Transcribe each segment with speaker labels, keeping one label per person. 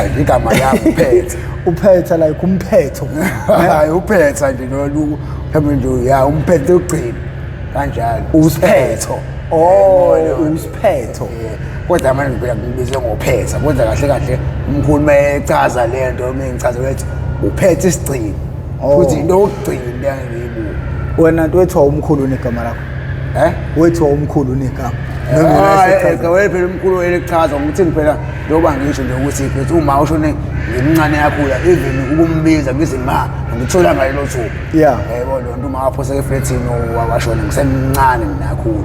Speaker 1: igama yami uphethe
Speaker 2: uphethe like umphetho
Speaker 1: hayi uphetha nje noluku mhlawumbe nje ya umphethe ugcina kanjalo
Speaker 2: usiphetho usiphetho
Speaker 1: kodwa manje phela ngibize ngophetha kodwa kahle kahle umkhulu mayechaza lento mengichaza ukuthi uphethe isigcino futhi into yokugcina yangiyibuka
Speaker 2: wena ntwethu umkhulu negama lakho wethu umkhulu negama
Speaker 1: Kawele phela umkhulu elichaza ukuthi phela njengoba ngisho nje ukuthi phela uma ushone ngimncane kakhulu even ukumbiza ngithi ma ngithola ngalelo thuba yabo lo nto uma waphosa efletini washona ngisemncane nakhulu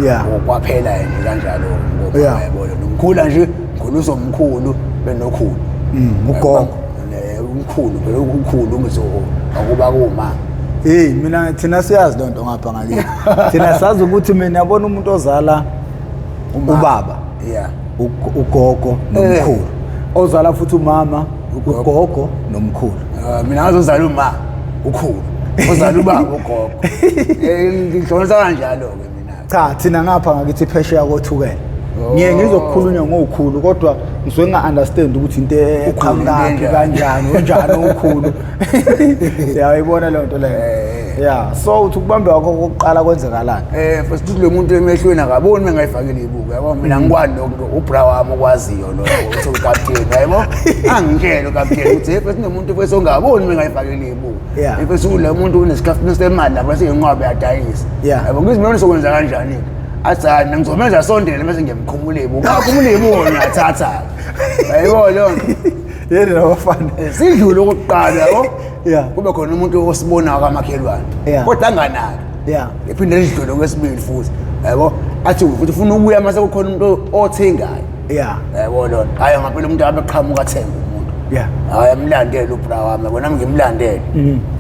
Speaker 1: yabo lo kwaphela yena kanjalo ngoba yabo lo umkhulu nje mkhulu uzomkhulu benokhulu
Speaker 2: ugogo
Speaker 1: umkhulu phela umkhulu umzo akuba kuma
Speaker 2: mina thina siyazi lonto ngapha ngakini thina sazi ukuthi mina yabona umuntu ozala ubaba ugogo nomkhulu ozala futhi umama ugogo nomkhulu
Speaker 1: mina ngazozala uma ukhulu ozala ubaba ugogo ngihlonza kanjalo ke mina
Speaker 2: cha thina ngapha ngakithi phesheya kothukela ngiye ngizokukhulunywa ngokhulu kodwa ngisuke nga-understand ukuthi into eqhamukapi kanjani unjani ukhulu yayibona lento leyo so uthi ukubambe wakho kokuqala kwenzekalani
Speaker 1: futhi lo muntu emehlweni akaboni mengayifakile ibuku yabo mina ngikwani lokho ubra wami okwaziyo lo uthi ukapteni yabo angitshela ukapteni uthi futhi nomuntu futhi ongaboni mengayifakile ibuku futhi lo muntu unesikhafu semali lapho seyinqwabe yadayisa yabo ngithi mina sokwenza kanjani athana ngizomeza sondele bese ngiyamkhumula ibuku akhumula ibuku ngiyathatha yayibona lonto
Speaker 2: yena nabafana
Speaker 1: sidlule okokuqala yabo kube khona umuntu osibona kamakhelwane kodwa anganaki ephinde lidlule kwesibili futhi yabo athi futhi ufuna ukuya mase kukhona umuntu othengayo yabo lonto hayi ngaphela umuntu abeqhamuka athenga umuntu hayi amlandele ubra wami bona ngimlandele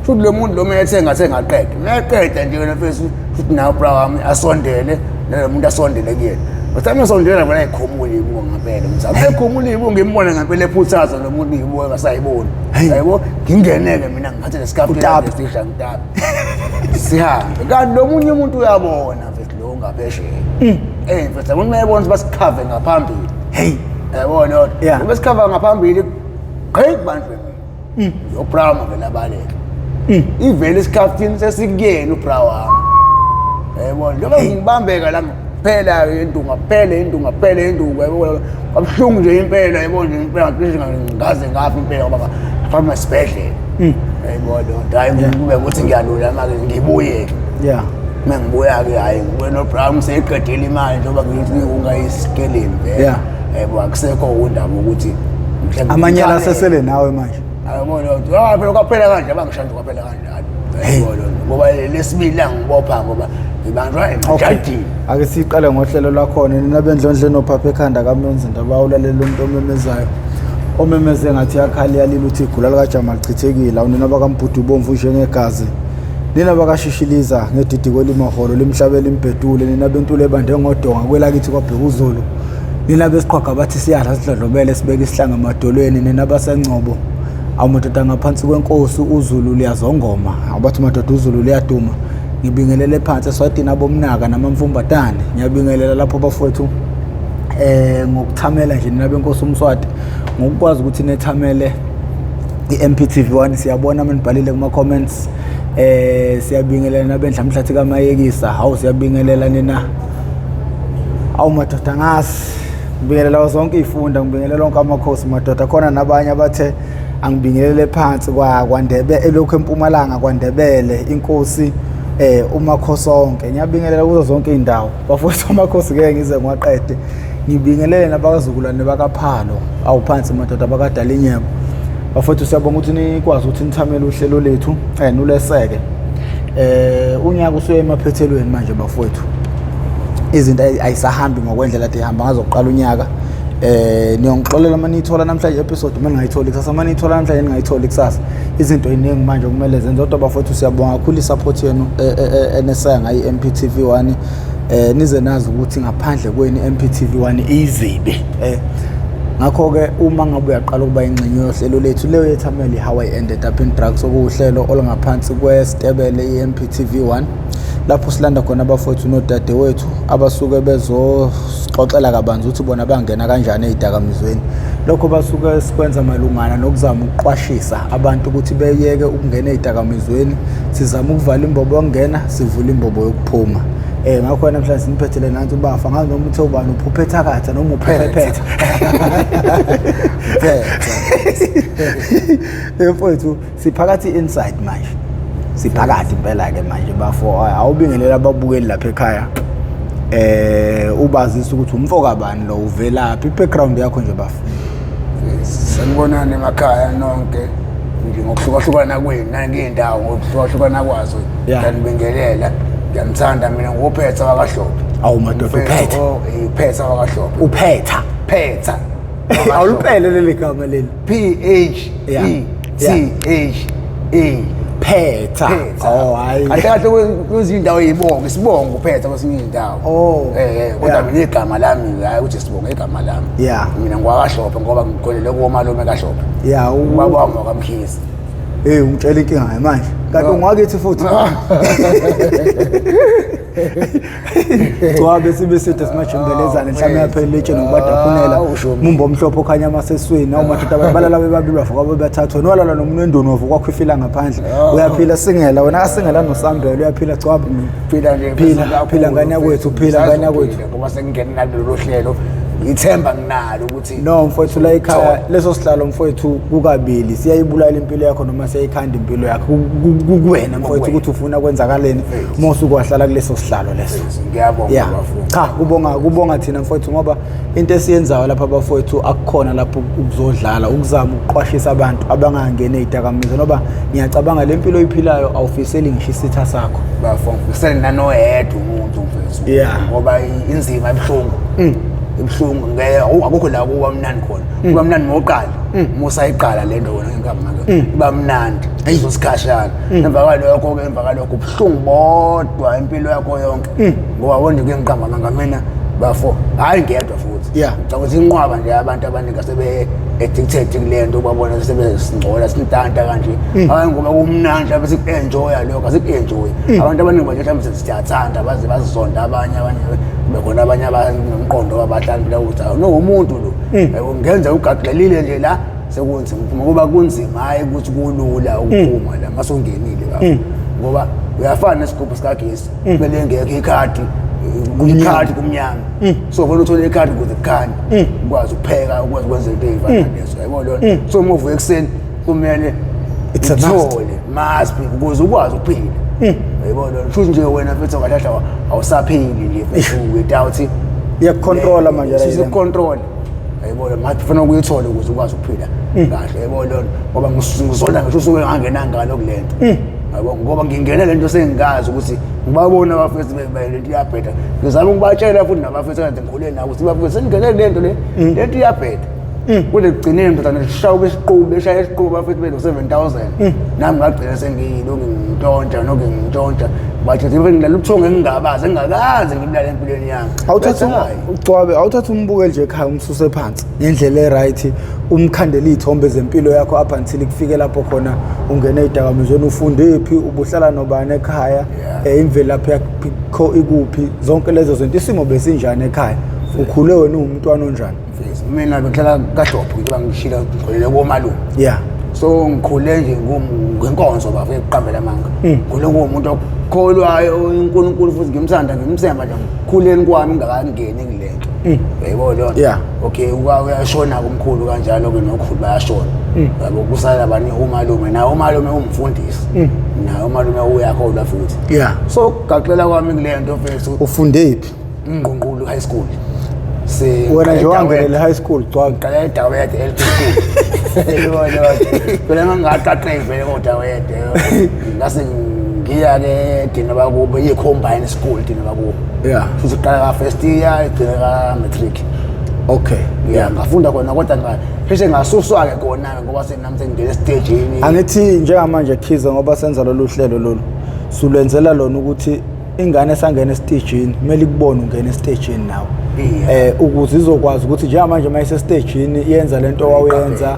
Speaker 1: futhi lo muntu lo mayethenga aqede mayaqeda nje wena futhi nawe ubra wami asondele lo muntu asondele kuyena Uthama sondela bona ikhumula ibuko ngempela mthamo ekhumula ibuko ngimbone ngempela ephuthaza lo muntu ngiyibuka ngasayibona yabo ngingeneke mina ngathi lesikhafu lesisha ngitaba sihambe kanti lo munye umuntu uyabona mfethu lo ngaphesheya mfethu umuntu mayebona basikhave ngaphambili yabona lo basikhava ngaphambili bantu mina yo brama vela abaleke ivele isikhaftini sesikuyena ubra wami yabona lo ngibambeka la phela indunga yabo kabuhlungu nje impela yabona impela ngaze ngafa impela ngoba ngifama isibhedlela yayibona hayi kube ukuthi ngiyalula manje ngibuye mengibuya ke hayi ngibuye no Brown seyiqedile imali njengoba ngithi ungayisikeleni vele yebo akusekho undaba ukuthi
Speaker 2: amanyala asesele nawe manje
Speaker 1: ayibona phela kwaphela kanje abangishanjwa kwaphela kanjalo yayibona ngoba lesibili la ngibopha ngoba ibanjwa emajadini
Speaker 2: ake siqale ngohlelo lakhona nina bendlondle nophapha ekhanda kaMenzi ndaba awulalela umuntu omemezayo omemeze ngathi yakhali yalila uthi igula lika Jama lichithekile awunina bakamBhudu bomvu njengegazi nina bakashishiliza ngedidiko limaholo limhlabela imbedule nina bentule bande ngodonga kwelakithi kwabheka uZulu nina besiqhaga bathi siyadla sidlodlobele sibeka isihlanga emadolweni nina basengcobo awumadoda ngaphansi kwenkosi uZulu liyazongoma abathi madoda uZulu liyaduma ngibingelele phansi eswadini abomnaka namamfumbatane ngiyabingelela lapho bafowethu ngokuthamela nje nina benkosi umswati ngokukwazi ukuthi nethamele iMp TV1 siyabona manibhalile kuma comments siyabingelela nabendla mhlathi kaMayekisa hawu siyabingelela nina awumadoda ngasi ngibingelela zonke izifunda ngibingelela lonke amakhosi madoda khona nabanye abathe angibingelele phansi kwaNdebe elokhu eMpumalanga kwaNdebele inkosi umakhosonke ngiyabingelela kuzo zonke indawo bafowethu amakhosi ngeke ngize ngiwaqede ngibingelele nabakazukulwane bakaPhalo awuphansi madoda bakadala inyebo bafowethu siyabonga ukuthi nikwazi ukuthi nithamele uhlelo lethu nuleseke unyaka usuye emaphethelweni manje bafowethu izinto ayisahambi ngokwendlela ade ihamba ngazoqala unyaka niyongixolela manithola namhlanje episode mina ngayithola kusasa manithola namhlanje ngayithola kusasa izinto eziningi manje kumele zenze kodwa bafowethu siyabonga kakhulu isupport yenu enesaya ngayi MP TV1 nize nazi ukuthi ngaphandle kweni MP TV1 izibi ngakho ke uma ngabe uyaqala ukuba ingxenye yohlelo lethu leyo yethameli how I ended up in drugs okuhlelo olungaphansi kwesitebele iMP TV1 lapho silanda khona abafowethu nodade wethu abasuke bezoxoxela kabanzi ukuthi bona bangena kanjani ezidakamizweni. Lokho basuke sikwenza malungana nokuzama ukuqwashisa abantu ukuthi beyeke ukungena ezidakamizweni, sizama ukuvala imbobo yokungena, sivule imbobo yokuphuma. Ngakho namhlanje siniphethele nansi ubafa ngazi noma uthe ubani uphuphetha katha noma uphephetha. Mfowethu siphakathi inside manje. Siphakathi impela ke manje bafo awubingelela ababukeli lapha ekhaya. Ubazisa ukuthi umfoka bani lo uvelaphi i-background yakho nje bafo.
Speaker 1: Sanibonani emakhaya nonke nje ngokuhlukahlukana kwenu nangendawo ngokuhlukahlukana kwazo ngiyanibingelela. Ngiyamthanda mina ngophetha wakahlobo.
Speaker 2: Awu madoda uphetha.
Speaker 1: Uphetha wakahlobo.
Speaker 2: Uphetha.
Speaker 1: Phetha.
Speaker 2: Awulipele leli gama leli.
Speaker 1: P H E T H E.
Speaker 2: Phetha. Oh hayi.
Speaker 1: Akahle kwezindawo yibonga isibongo uphetha kwesinye indawo. Kodwa mina igama lami hayi ukuthi sibonga igama lami. Mina ngwakahlobo ngoba ngikholele kumalume kahlobo. Ubaba wami wakamkhisi.
Speaker 2: Ungitshela inkinga manje. Kanti ungakithi futhi. Cwabe sibe sithi simajembelezane mhlawumbe yaphela letsheni ngobadaphunela mumbo omhlophe okhanya amasesweni nawo madoda balala bebabili bavuka bebathathwa nolala nomuntu endoni wavuka khwifila ngaphandle uyaphila singela wena asingela nosambelo uyaphila cwabe phila ngane yakwethu phila ngane yakwethu
Speaker 1: ngoba sengingena nalelo hlelo ngithemba nginalo ukuthi
Speaker 2: no mfowethu la ekhaya leso sihlalo mfowethu kukabili siyayibulala impilo yakho noma siyayikhanda impilo yakho kuwena mfowethu ukuthi ufuna kwenzakaleni mose ukwahlala kuleso sihlalo leso.
Speaker 1: Ngiyabonga
Speaker 2: bafowethu. Kubonga thina mfowethu ngoba into esiyenzayo lapha abafowethu akukhona lapho ukuzodlala ukuzama ukuqwashisa abantu abangangena ezidakamizwa noba ngiyacabanga lempilo oyiphilayo awufiseli ngisho isitha sakho
Speaker 1: bafowethu kusele nanoyedwa umuntu mfowethu ngoba inzima ebuhlungu ibhlungu ngeke akukho la kuba mnandi khona kuba mnandi ngoqala musa iqala le nto wona ngenkamba kuba mnandi izosikhashana emva kwalokho kubhlungu bodwa impilo yakho yonke ngoba wonke ngenkamba ngamina bafo hayi ngedwa futhi ngicabanga ukuthi inqwaba nje abantu abaningi sebe addicted kule nto babona sebesingcola sintanta kanje hayi ngoba kumnandi bese enjoya lokho asikuenjoy abantu abaningi baje mhlawumbe siyathanda baze bazizonda abanye bekhona abanye abanomqondo abahlala ukuthi no umuntu lo ngenza ugaxelile nje la sekunzima ngoba kunzima hayi ukuthi kulula ukuphuma la masongenile bafo ngoba uyafana nesigubhu sikagesi kumele ngeke ikhadi kumnyama so vona uthola ikhadi ukuze kukhanye ukwazi ukupheka ukwazi ukwenza into ezifana lezo yabo lona so uma uvuka ekseni kumele uthole must be ukuze ukwazi ukuphila yabo lona futhi nje wena mfethu ngalahla awusaphili nje mfethu without
Speaker 2: iyakucontrola manje la
Speaker 1: isicontrol yabo lona must ufuna ukuyithola ukuze ukwazi ukuphila kahle yabo lona ngoba ngizonda ngisho usuke ngangena ngalo kulento yabo ngoba ngingena lento sengingazi ukuthi ngibabona abafethu lento iyabheda ngizama ukubatshela futhi nabafethu kade ngikhule nabo ukuthi bafethu seningene lento lento iyabheda kule kugcineni mntana shaya besiqubu eshaya isiqubu bafethu belo 7000 nami ngagcina sengiyilo ngintshontsha ngintshontsha bathi ngilala ubuthongo engingabazi engakazi ngilala empilweni yami
Speaker 2: awuthatha umbuke nje ekhaya umsuse phansi ngendlela eright umkhandela izithombe zempilo yakho up until kufike lapho khona ungena ezidakamizweni ufunde phi ubuhlala nobani ekhaya imvelaphi yakho ikuphi zonke lezo zinto isimo besinjani ekhaya ukhule wena uwumntwana onjani
Speaker 1: mina behlala kaDopho ngiba ngishila ngikholele komalume so ngikhule nje ngenkonzo bafe eqambela amanga ngikhule ngumuntu okholwayo uNkulunkulu futhi ngimthanda ngimsemba nje ngikhuleni kwami ngakangeni ngilento yebo lona okay uyashona kumkhulu kanjalo ke nokhulu bayashona yabo kusala bani umalume naye umalume umfundisi naye umalume uyakholwa futhi so gaxela kwami kulento mfethu
Speaker 2: ufunde phi
Speaker 1: Ngqungqulu high school
Speaker 2: wena nje wangena high school
Speaker 1: qala eDawete LP school yebo phela ngaqaqe vele kodawete ngase ngiya ke dina bakubo i-combine school dina bakubo futhi qala ka first year igcina ka matric ngafunda khona kodwa pheshe ngasuswa ke khona ngoba senami sengingena estageni
Speaker 2: angithi njengamanje Khiza ngoba senza lolu hlelo lolu sulwenzela lona ukuthi ingane esangena estageni kumele ikubone ungena estageni nawe ukuze izokwazi ukuthi njengamanje mayise estageni yenza lento owuyenza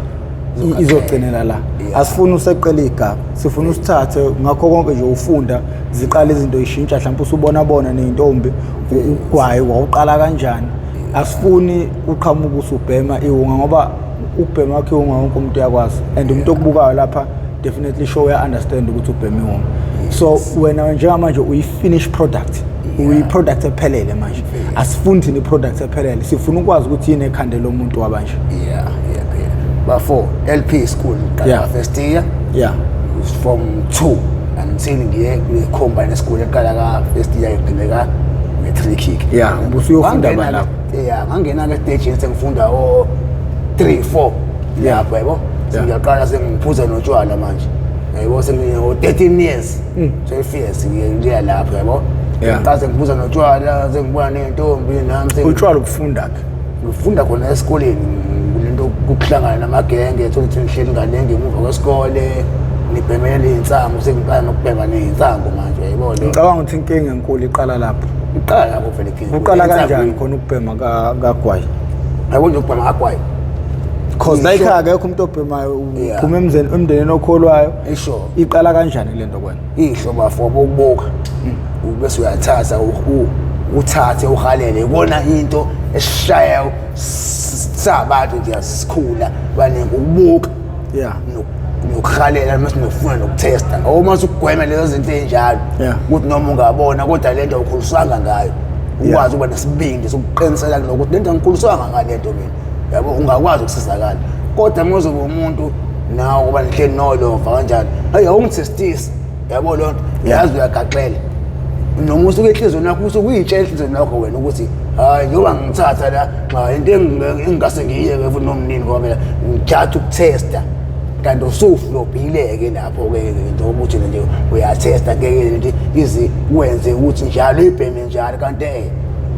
Speaker 2: izogcinela la asifuni useqela igaba sifuna usithathe ngakho konke nje ufunda ziqala izinto ishintsha mhlawumbe usubona nentombi ugwayi wawuqala kanjani asifuni uqhamuka usubhema iwunga ngoba ukubhema wakhe iwunga wonke umuntu yakwazi and umuntu okubukayo lapha definitely show ya understand ukuthi ubhema iwunga so wena njengamanje uyi-finish product uyi-product ephelele manje asifuni thina i-product ephelele sifuna ukwazi ukuthi yini ekhande lo muntu wabanje
Speaker 1: before LP school first year from 2 until ngiye combine school eqala ka first year ngibeka nge-3 kick
Speaker 2: ubusuyofunda lapho
Speaker 1: ngangena ke stage sengifunda 3-4 lapho yabo ngiyaqala sengiphuza notshwala manje yabo sengiyo 13 years 12 years ngiye lapho yabo ngaqala sengiphuza notshwala sengibona nentombi nami
Speaker 2: utshwala ubufunda ke
Speaker 1: ngifunda khona esikoleni lento ukuhlangana namagenge ethola nihleli ngalenge emuva kwesikole nibhemele insango sengiqala nokubhema neinsango manje yayibona
Speaker 2: ngicabanga ukuthi inkinga enkulu iqala lapho
Speaker 1: vele inkinga
Speaker 2: uqala kanjani khona ukubhema kagwayi
Speaker 1: yabo nje ukubhema kagwayi
Speaker 2: cause like akekho umuntu obhemayo uphuma emndenini okholwayo iqala kanjani lento kwena
Speaker 1: ihlo bafo ukubuka bese uyathatha uthathe uhalele ikona into esishayayo sabantu nje asikhula baningi ukubuka nokuhalela mase nofuna nokutesta uma usugwema lezo zinto enjalo ukuthi noma ungabona kodwa lento ukhuliswanga ngayo ukwazi ukuba nesibindi sokuqinisela nokuthi lento ngikhuliswanga ngalento mina yabo ungakwazi ukusizakala kodwa mozoba umuntu nawo kuba nihleli nolova kanjani hayi awungithestisi yabo lonto yazi uyagaxela noma usuke enhlizweni yakho usukuyitshela enhlizweni yakho wena ukuthi hayi njengoba ngithatha la into engingase ngiyeke futhi nomnini ngoba phela ngijatha ukutesta kanti usuflopileke lapho ke into ukuthi nje uyatesta ngeke lento izi wenze ukuthi njalo ibheme njalo kanti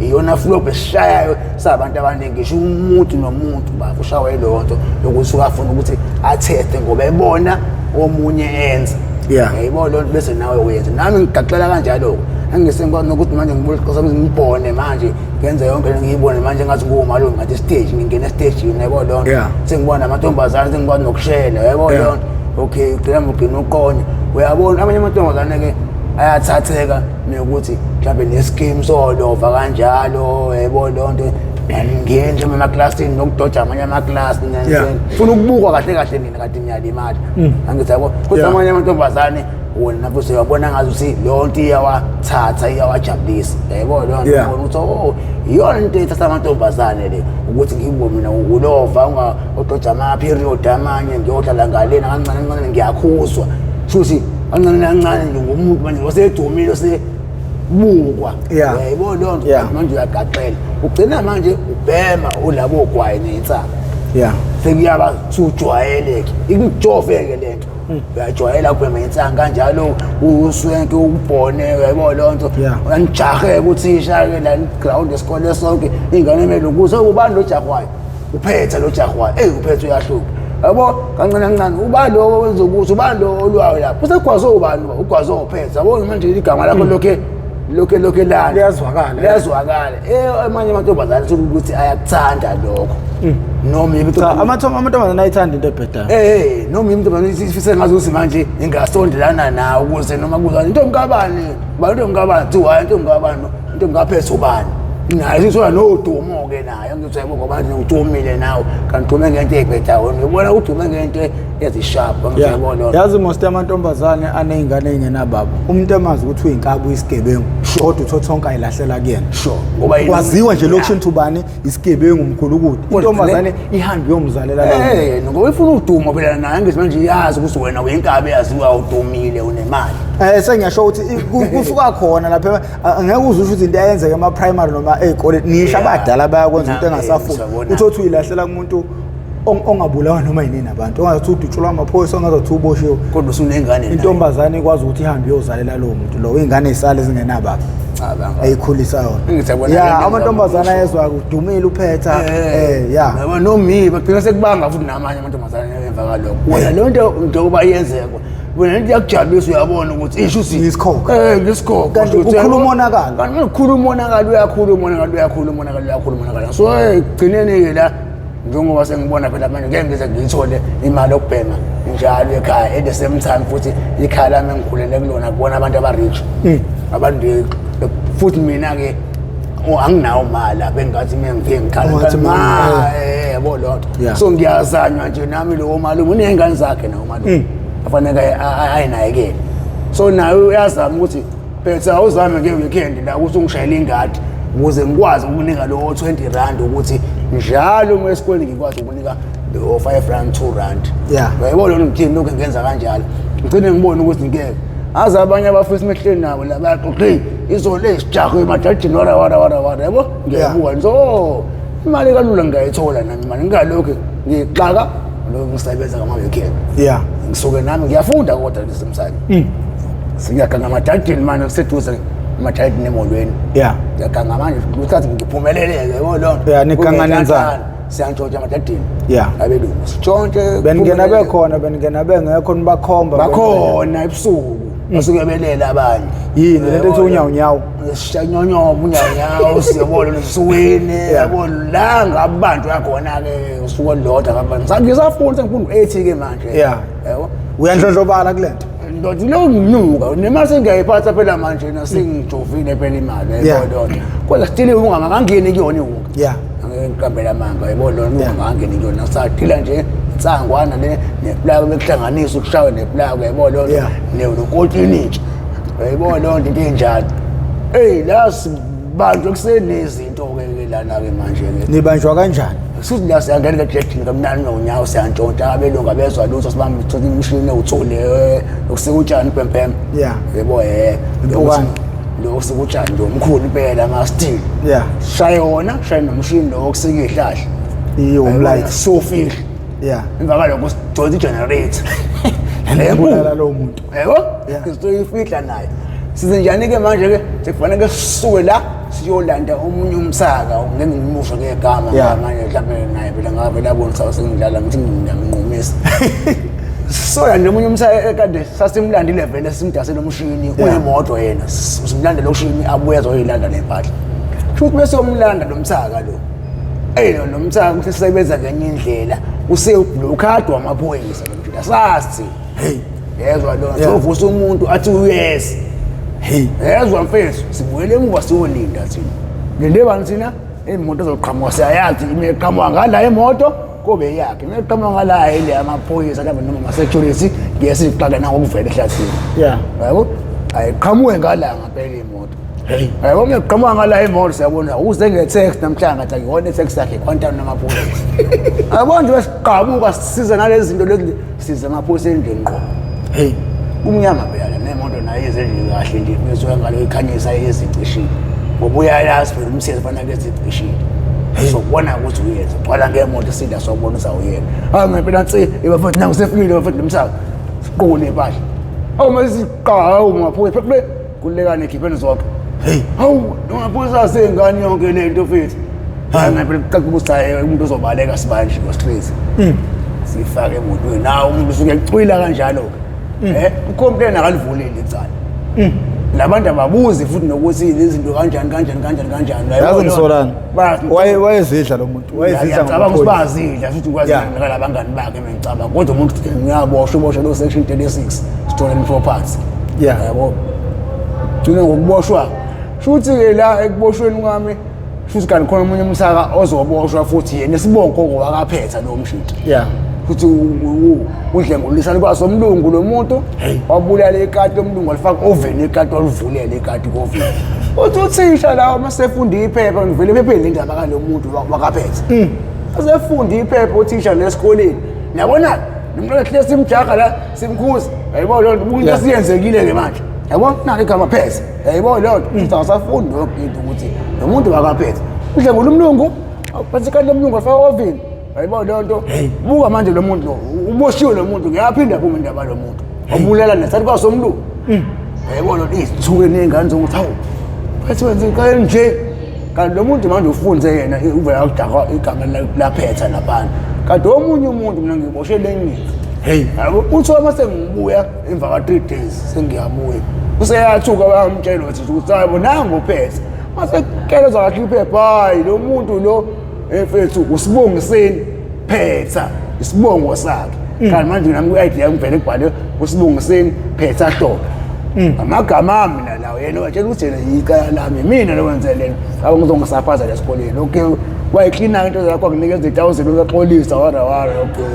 Speaker 1: iyona flop eshayayo sabantu abaningi ngisho umuntu nomuntu bafushawe lonto lokuthi ukafuna ukuthi atheste ngoba ebona omunye enza yayibona lonto bese nawe uyenza nami ngigaxela kanjalo angisengikwazi nokuthi manje ngibuliqosa ngibone manje ngenza yonke le ngiyibone manje ngathi kuwumalungu ngathi stage ngingena stage yebo lonto sengibona amantombazana sengikwazi nokushela yebo lonto okay ugcina ugcina uqonya uyabona abanye amantombazana ke ayathatheka nokuthi mhlawumbe nescheme solova kanjalo yebo lonto ngingenje emaklasini nokudoja amanye amaklasi ngifuna ukubukwa kahle kahle nina kade niyalimala angithi yabo kodwa amanye amantombazane wona nabo siyabona ngazi ukuthi lonto iyawathatha iyawajabulisa yebo lonto ukuthi iyona into ethatha amantombazane le ukuthi ngibone mina ulova ungadoja ama period amanye ngiyohlala ngalena kancane kancane ngiyakhuzwa futhi kancane nje ngomuntu manje wasedumile bukwa yayibona lonto manje uyagaxela ugcina manje ubhema ulabo ogwayi neinsango sekuyaba sujwayeleke ikujoveke lento uyajwayela ubhema insanga kanjalo uswenke ubhone yayibona lonto uyanijaheke uthisha ke la ground esikole sonke ingane emele ukuze ubani lo jahwayo uphethe lo jahwayo uphethe uyahluka yabo kancane kancane ubani lo wenza ukuthi ubani lo olwayo lapho usegwazo ubani ugwazo uphethe yabo manje igama lakho lokhe la liyazwakala amanye amantombazane ukuthi ayakuthanda lokho noma
Speaker 2: amantombazane ayithanda into ebhedayo
Speaker 1: noma amantombazane ifise ngazi ukuthi manje ingasondelana nawe ukuze noma kuza intombi kabani intombi ngaphethe ubani naye isona nodumo ke naye ngithi yabo ngoba manje udumile nawe kanti udume ngento ebhedayo ngibona udume ngento ezisharp ngiyabona
Speaker 2: yazi most amantombazane anezingane engenababa umuntu emazi ukuthi uyinkabu isigebengu kodwa uthonke ayilahlela kuyena
Speaker 1: ngoba
Speaker 2: kwaziwa nje lokuthi ubani isigebengu umkhulu ukuthi intombazane ihambe yomzalela lo
Speaker 1: ngoba ifuna udumo phela naye ngithi manje yazi ukuthi wena uyinkabi yaziwa udumile unemali
Speaker 2: sengiyasho ukuthi kusuka khona lapha angeke uzusho ukuthi into ayenzeke ema primary noma ekole nisha abadala bayakwenza into engasafuni uthi uyilahlela kumuntu ongabulawa noma yini nabantu ongathi udutshulwa amaphoyisa ongathi uboshiwe
Speaker 1: kodwa usunengane
Speaker 2: intombazane ikwazi ukuthi ihambe iyozalela lo muntu lo ingane isale zingenababa ayikhulisayo amantombazane ayezwa kudumile uphetha
Speaker 1: yabo nomi bagcina sekubanga futhi namanye amantombazane emva kalokho wena lonto njengoba iyenzeka wena into yakujabulisa uyabona ukuthi isho uthi
Speaker 2: isikhokha
Speaker 1: kanti
Speaker 2: ukhuluma umonakalo
Speaker 1: kanti ukhuluma umonakalo uyakhuluma umonakalo so gcineni ke la njengoba sengibona phela manje ngeke ngize ngiyithole imali yokubhema njalo ekhaya at the same time futhi ikhaya lami engikhulele kulona kubona abantu abarich abantu futhi mina ke anginawo mali bengathi mina ngifike ngikhala yabo lonto so ngiyazanywa nje nami lo mali unengane zakhe nawo mali afanele ayinayekele so naye uyazama ukuthi phetha awuzame ngeweekend la ukuthi ungishayele ingadi ukuze ngikwazi ukunika lo 20 rand ukuthi njalo uma esikoleni ngikwazi ukunika lo 5 rand 2 rand yayibona lo ngithini lokho ngenza kanjalo ngicine ngibona ukuthi ngeke aza abanye abafisa emehlweni nabo la bayaxoxe izole isijago emadadini wara yabo ngiyabuka nzo imali kalula ngiyayithola nami manje ngalokho ngixaka lo ngisebenza ngama-weekend ngisuke nami ngiyafunda kodwa ndisemsane singiyaganga amadadini manje kuseduze amadadini emolweni ngiyaganga manje uthathi ngiphumeleleke yabo lonto
Speaker 2: nikanganenzana
Speaker 1: siyantshontsha amadadini abelungu sitshontshe
Speaker 2: beningena bekhona beningena bengekho nibakhomba
Speaker 1: bakhona ebusuku basuke belela abanye
Speaker 2: yini lento ethi unyawunyawo
Speaker 1: sishanyonyoba unyawunyawo siyabona nesuwini yabona la ngabantu yakhona ke usuku lodwa ngabantu ngisafunda sengifunda 80 ke manje
Speaker 2: yabo uyandlondlobala kulento
Speaker 1: ndothi lo nginuka nemali sengiyayiphatha phela manje nasengijovile phela imali yabona kodwa still ungangangeni kuyona iwunga ngikambela amanga yabona ungangangeni kuyona nasathila nje insangwana le neplaga bekuhlanganisa ukushawa neplaga yabona nelokotinitsha yayibona lonto into enjalo la bantu kusenezinto ke lana ke manje ke
Speaker 2: nibanjwa kanjani
Speaker 1: suthi la siyangena ejetini kamnani nonyawo siyantshontsha abelungu abezwa lutho sibamba uthola imishini ewuthole lokusekutshani pempem yebo
Speaker 2: impukane
Speaker 1: lo sekutshani nje omkhulu impela ama-steel shaya wona shaya nomshini lo wokusika ihlahla
Speaker 2: umlight
Speaker 1: sofihle emva kalokho sidonsa i-generator
Speaker 2: lebulala lo muntu
Speaker 1: yebo sizoyifihla naye size njani-ke manje-ke sekufanele sisuke la siyolanda omunye umsaka ngeke ngimusho ngegama manje mhlawumbe naye phela ngavele abona sengidlala ngithi ngiyamnqumisa soya nje omunye umsaka ekade sasimlandile vele simdasele umshini unemoto yena simlandele umshini abuye ezoyilanda lempahla futhi bese umlanda lo msaka lo lo msaka ukuthi sisebenza ngenye indlela useblockade wamaphoyisa lo mshini sathi yezwa lo sovusa umuntu athi yes yezwa mfethu sibuyele emuva siyolinda thina linde bani thina imoto ezoqhamuka siyayazi imeqhamuka ngala imoto kube yakhe imeqhamuka ngala ile amaphoyisa noma ama-security ngiyesiqala nawo ukuvela ehlathini yabo ayiqhamuke ngala ngaphela imoto yabo ngiqhamuka ngala imoto siyabona uze nge-text namhlanje athi akuyona i-text yakhe kwantana namaphoyisa yabo nje besiqhamuka sisiza nalezi zinto lezi siza amaphoyisa endlini ngqo umnyama phela nemoto nayo ezenje kahle nje bese ngalo ikhanyisa ezicishini ngoba uyayazi phela umsebenzi fanele ezicishini sokubona ukuthi uyenza qala ngemoto sida sokubona usawuyena ngempela nsi ebafethu nangu sefikile bafethu nomsaka siqone impahla masiqhawe umaphoyisa phela kulekane ekhipheni zonke umaphoyisa asengane yonke lento mfethu ngempela kuqaqubusaya umuntu ozobaleka sibanje ngo-stress sifake emotweni nawo umuntu usuke ecwila kanjalo ucomplain akalivulile icala labantu ababuzi futhi nokuthi izinto kanjani
Speaker 2: yazi ngisolana wayezidla lo muntu wayezidla
Speaker 1: ngicabanga bazidla futhi ukwazi nalabangani bakhe ngicabanga kodwa umuntu ngiyaboshwa lo section 36 stolen property yabo thina ngokuboshwa futhi ke la ekuboshweni kwami futhi kanti khona umunye umsaka ozoboshwa futhi yena sibonke okwakaphetha lo mshito futhi udlengulisana kwaso umlungu lo muntu wabulala ikati lomlungu walifaka oveni ikati walivulele ikati oveni uthi uthisha lawo masefunda iphepha ngivele ephepheni indaba kalo muntu wakaphetha asefunda iphepha uthisha lesikoleni yabona nomntwana hle simjaga la simkhuza yayibona lo nto umuntu asiyenzekile ke manje yabona nali igama pheza yayibona lo nto usafunda into ukuthi lo muntu wakaphetha udlengula umlungu aphathe ikati lomlungu walifaka oveni ayibona lonto buka manje lo muntu lo uboshiwe lo muntu ngiyaphinda phuma indaba lo muntu obulala nesathi kwasomlungu ayibona izithuke nengane zokuthi hawu phethe wenze kale nje kanti lo muntu manje ufunze yena uvela ukudaka igama laphetha lapana kanti omunye umuntu mina ngiboshele eningi yabo uthi mase ngibuya emva ka 3 days sengiyabuya useyathuka bayamtshela ukuthi hayi nangu uphethe mase keleza kahle iphepha hayi lo muntu lo mfethu usibongiseni Phetha isibongo sakhe kanti manje nami ku-ID yami vele kubhalwe usibongiseni Phetha Dolo amagama ami mina lawo yena watshela ukuthi yena yicala lami mina lokwenzele aba ngizongisaphaza lesikoleni okay wayiklina into zakho akunikeza 1000 uyaxolisa wara okay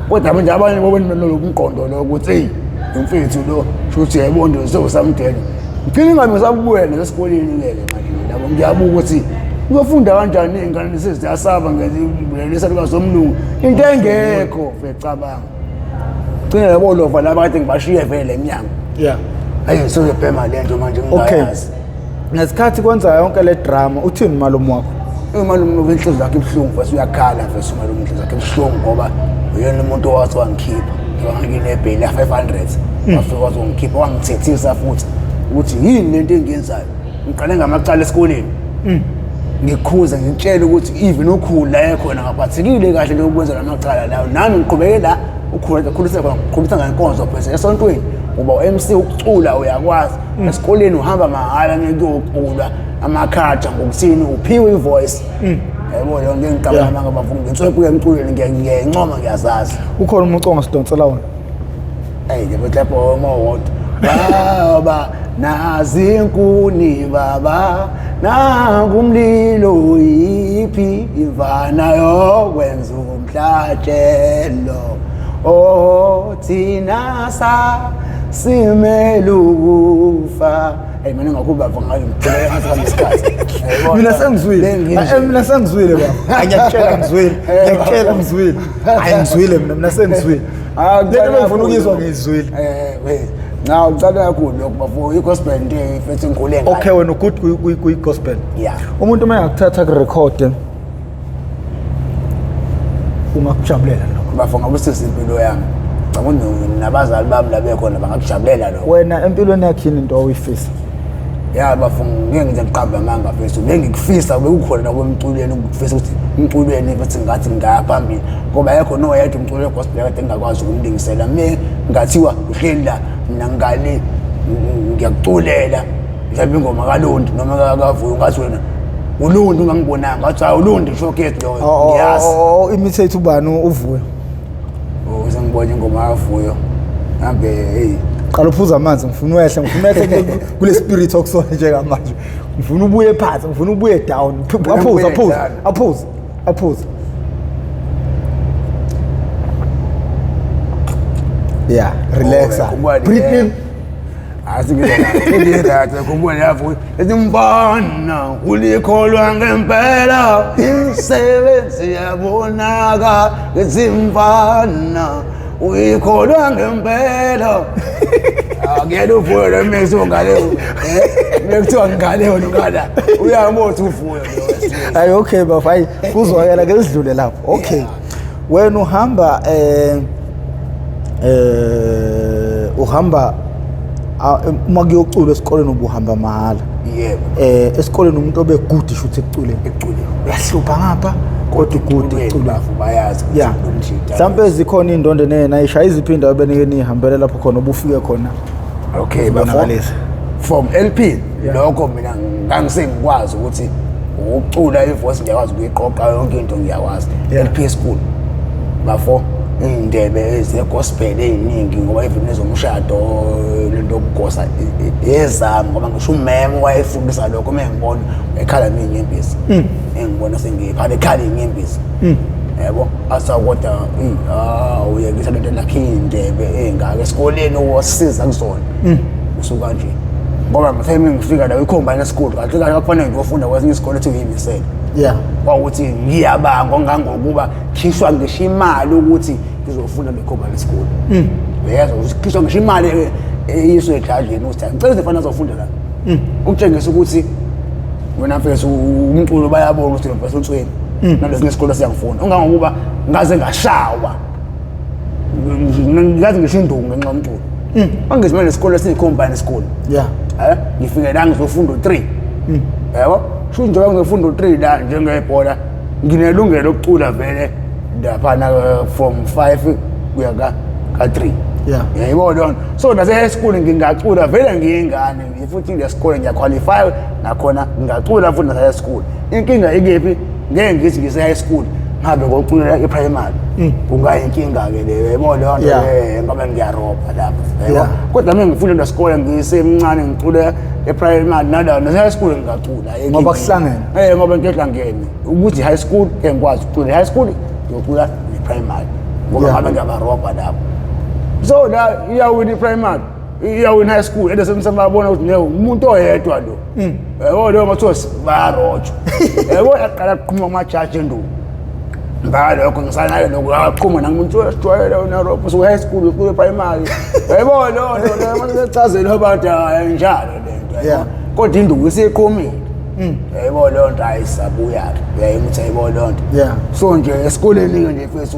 Speaker 1: kodwa manje abanye bobona nomqondo lo ukuthi hey umfethu lo futhi yayibonde uzosamdela ngicela ngamsabubuya lesikoleni ngeke manje labo ngiyabuka ukuthi uzofunda kanjani ingane seziyasaba ngezibulelisa likazomlungu into engekho becabanga gcina labo lova laba kade ngibashiye vele eminyango ayi sizobhema lento manje ngiyazi
Speaker 2: ngesikhathi kwenza yonke le drama uthini malume wakho
Speaker 1: umalume wenhliziyo yakhe ibhlungu bese uyakhala bese umalume wenhliziyo yakhe ibhlungu ngoba uyena umuntu owathi wangikhipha ngangine bill ya 500 wafika wathi wangikhipha wangithethisa futhi ukuthi yini lento engiyenzayo ngiqale ngamacala esikoleni ngikhuza ngitshela ukuthi even ukhula ekhona ngaphathekile kahle lokwenza lamacala lawo nami ngiqhubeke la ukhulisa ngenkonzo phela esontweni uba uMC ukucula uyakwazi esikoleni uhamba mahala ngekuyocula amakhaja ngokuthini uphiwe ivoice yabo yonke ngicabanga manga bafunga ngitswephu emculweni ngiyancoma ngiyazazi
Speaker 2: ukhona umuntu ongasidonsela wona
Speaker 1: hey ngibehlapho mawodwa baba nazi inkuni baba nangumlilo iphi ivana yokwenza umhlatshelo thina simelufa hey mina ngakuba ngayo ngicela ngathi isikhathi
Speaker 2: mina sengizwile baba ngiyakutshela ngizwile ngizwile mina sengizwile lento ngifuna ukuzwa ngizwile
Speaker 1: now ucala kakhulu lokho bafo i-gospel into efethe inkulu engane
Speaker 2: okay wena good ku-gospel umuntu uma engakuthatha ku-record ungakujabulela lokho
Speaker 1: bafo ngabusisa impilo yami ngicabanga nabazali bami la bekhona bangakujabulela lokho
Speaker 2: wena empilweni yakhe into awuyifisa
Speaker 1: bafo ngeke ngize ngiqambe amanga mfethu bengikufisa bekukhona nakwemculweni ukufisa ukuthi emculweni bathi ngathi ngaya phambili ngoba yakho no yedwa umculo we-gospel kade ngingakwazi ukumlingisela mina ngathiwa uhleli la mina ngale ngiyakuculela mhlawumbe ingoma kaLundi noma kavuyo ngathi wena uLundi ungangibonanga ngathi hayi uLundi showcase loyo ngiyazi
Speaker 2: imitate ubani uvuyo
Speaker 1: sengibona ingoma kavuyo hambe hey
Speaker 2: qala uphuza amanzi ngifuna uyehle kule spirit okusona njengamanje ngifuna ubuye phansi ngifuna ubuye down aphuza relax breathe in
Speaker 1: asingiyela kumbona yavuyo ezimfana ulikholwa ngempela imisebenzi yabonaka ezimfana uyikholwa ngempela akuyena uvuyo lo mekuthiwa ngale mekuthiwa ngale wona ukala uyamothi uvuyo lo
Speaker 2: hayi okay bafayi kuzwakela ke sidlule lapho okay wena uhamba uhamba uma kuyocula esikoleni ubuhamba mahala
Speaker 1: yebo
Speaker 2: esikoleni umuntu obe good shoot ekuculeni uyahlupha ngapha kodwa good ecula
Speaker 1: bayazi
Speaker 2: mhlawumbe zikhona indondo nayishaya iziphinda benike nihambele lapho khona obufike khona
Speaker 1: okay from LP lokho mina ngangisengikwazi ukuthi ukucula ivoice ngiyakwazi ukuyiqoqa yonke into ngiyakwazi LP school bafo indebe ezegospel eziningi ngoba even ezomshado lento yokugosa ezami ngoba ngisho umeme wayefundisa lokho mengibona ekhala inyembezi engibona sengiphala ekhala inyembezi yebo asakodwa uyekisa lento lakhe indebe engaka esikoleni wosiza kuzona usuka nje ngoba mtheme ngifika la icombine school kahle kahle kufanele ngiyofunda kwesinye isikole ethi uyimisele kwawukuthi ngiyabanga ongangokuba khishwa ngisho imali ukuthi ngizofunda becombine school uyezwa ukuthi khishwa ngisho imali eyiswe ekhadini ukuthi ngicela izifana zofunda la ukutshengisa ukuthi wena mfethu umculo bayabona ukuthi mfethu utsweni nalesi isikole siyangifuna ongangokuba ngaze ngashawa ngaze ngisho indungu ngenxa yomculo angizimele isikole siyicombine school ngifike la ngizofunda 3 yebo sho njengoba ngizofunda 3 la njengebhola nginelungelo lokucula vele lapha from 5 kuya ka3 yayibona so nase high school ngingacula vele ngiyingane futhi lesikole ngiyaqualify nakhona ngingacula futhi nase high school inkinga ikephi ngeke ngithi ngise high school ngabe ngoculela eprimary kungayinkinga-ke leyo yabo leyo nto ngoba ngiyarobha lapho yabo kodwa mina ngifunda esikole ngisemncane ngicule eprimary nase-high school ngingacula
Speaker 2: ngoba kuhlangene
Speaker 1: ngoba into ehlangene ukuthi high school ngikwazi ukucula high school ngiyocula ne-primary ngoba ngabe ngiyabarobha lapho so la iyawina i-primary iyawina high school ende semsebabona ukuthi umuntu oyedwa lo yabo leyo mathosi bayarotshwa yabo yaqala kuqhuma kumajaji endulo ngalokho ngisanayo nokuqhuma nangumuntu wesijwayele uNeurope so high school kule primary yabo lo masechazela abantu njalo lento kodwa induku isiqhumile yabo lo nto ayisabuya yayimuthi yabo lo nto so nje esikoleni nje mfethu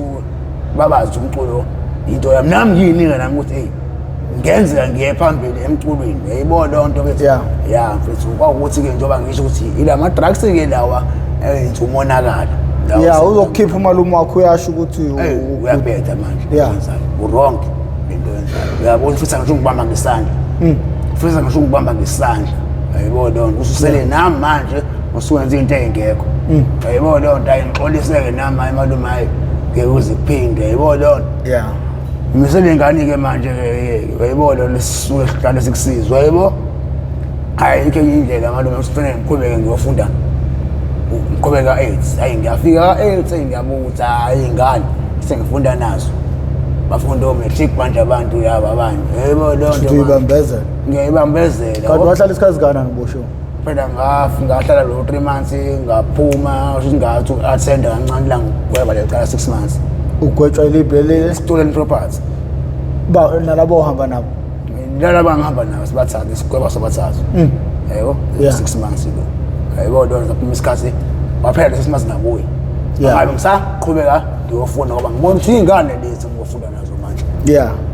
Speaker 1: babazi umculo into yami nami yini nami ukuthi hey ngenzeka ngiye phambili emculweni yabo lo nto mfethu mfethu kwakuthi ke njengoba ngisho ukuthi ila ma drugs ke lawa enza umonakalo uzokukhipha umalume wakho uyasho ukuthi uyabetha manje uronke into yenzayo uyabona futhi ngisho ngibamba ngesandla futhi ngisho ngibamba ngesandla yabo lo nto ususele nami manje usuwenza into engekho yabo lo nto ayixoliseke nami emalume hayi ngeke uziphinde yabo lo nto misele ngani ke manje yabo lo lesisuke sihlale sikusizwa yabo hayi ikhe indlela malume usifanele ngiqhubeke ngiyofunda ngiqhubeka 8 hayi ngiyafika ka8 ngiyabuza hayi ingane sengifunda nazo bafunda o-matric manje abantu laba abanye yebo lo nto ngiyibambezela
Speaker 2: kanti wahlala isikhathi kana ngibosho
Speaker 1: phela ngahlala lo 3 months ngaphuma ukuthi ngathi attenda kancane la ngweba lecala 6 months
Speaker 2: ugwetshwa ilibele
Speaker 1: stolen property
Speaker 2: nalabo ohamba nabo
Speaker 1: nalabo ngihamba nabo sibathatha isigweba sobathathu yebo 6 months lo yebo lo zaphuma isikhathi waphela lesi masingabuyi ngabe ngisaqhubeka ngiyofunda ngoba ngibona ukuthi ingane lezi ngiyofunda nazo manje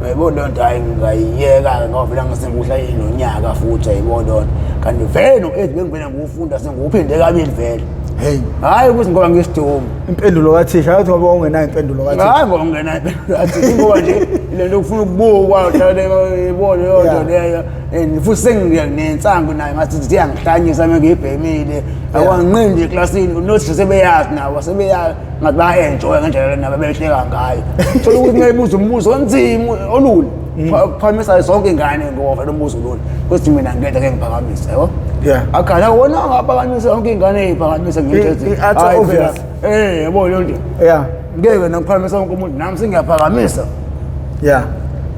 Speaker 1: yebo lo nto hayi ngayiyeka ngoba vele ngisenguhla nonyaka futhi yebo lo nto kanti vele no-8 bengivele ngufunda senguphinde kabili vele hayi ukuthi ngoba ngisiduma
Speaker 2: impendulo kathisha athi ngoba ungenayo impendulo kathisha
Speaker 1: hayi ngoba ungenayo impendulo kathisha ngoba nje lento ukufuna ukubukwa uhlale yebo leyo nto leyo futhi senginensango naye ngathi iyangihlanyisa uma ngiyibhemile akwanqindi eklasini unothi sebeyazi nawo sebeyazi ngathi baya-enjoya ngendlela nabo behleka ngayo thola ukuthi ngayibuza umbuzo onzima olula phamisa zonke ingane ngoba vele umbuzo olula kuthi mina ngeke ngiphakamisa yabo akhala wona ngaphakamisa zonke ingane eyiphakamisa ngiyethezile yabo leyo nto ngeke nangiphakamisa wonke umuntu nami sengiyaphakamisa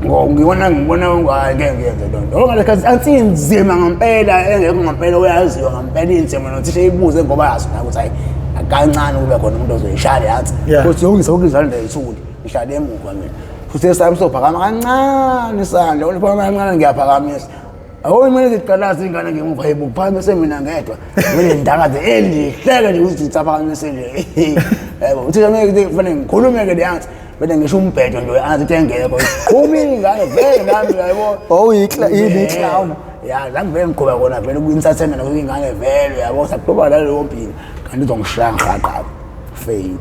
Speaker 1: ngibona hayi ngeke ngiyenze lo nto okungalekhathi ansinzima ngempela engekho ngempela uyaziwa ngempela inzima nothisha ibuze ngoba yazi ukuthi hayi akancane kube khona umuntu ozoyishaya yathi futhi yongisa ukuzalenda yithuli ishade emuva mina futhi esami sophakama kancane isandla uliphakama kancane ngiyaphakamisa awona mina ngiqalaza ingane ngemuva yebuphakamisa mina ngedwa mina ndakaze elihleke nje ukuthi ngitsaphakamise nje yebo uthi mina kufanele ngikhulume-ke leyanthi bese ngisho umbhedo nje angathi engekho qhumile ingane vele nami yabo
Speaker 2: yini clown
Speaker 1: zange vele ngiqhuba kona vele ku-entertainment nokuthi ingane vele yabo sakuqhuba laleyo mpilo kanti izongishaya ngirhaqapha fail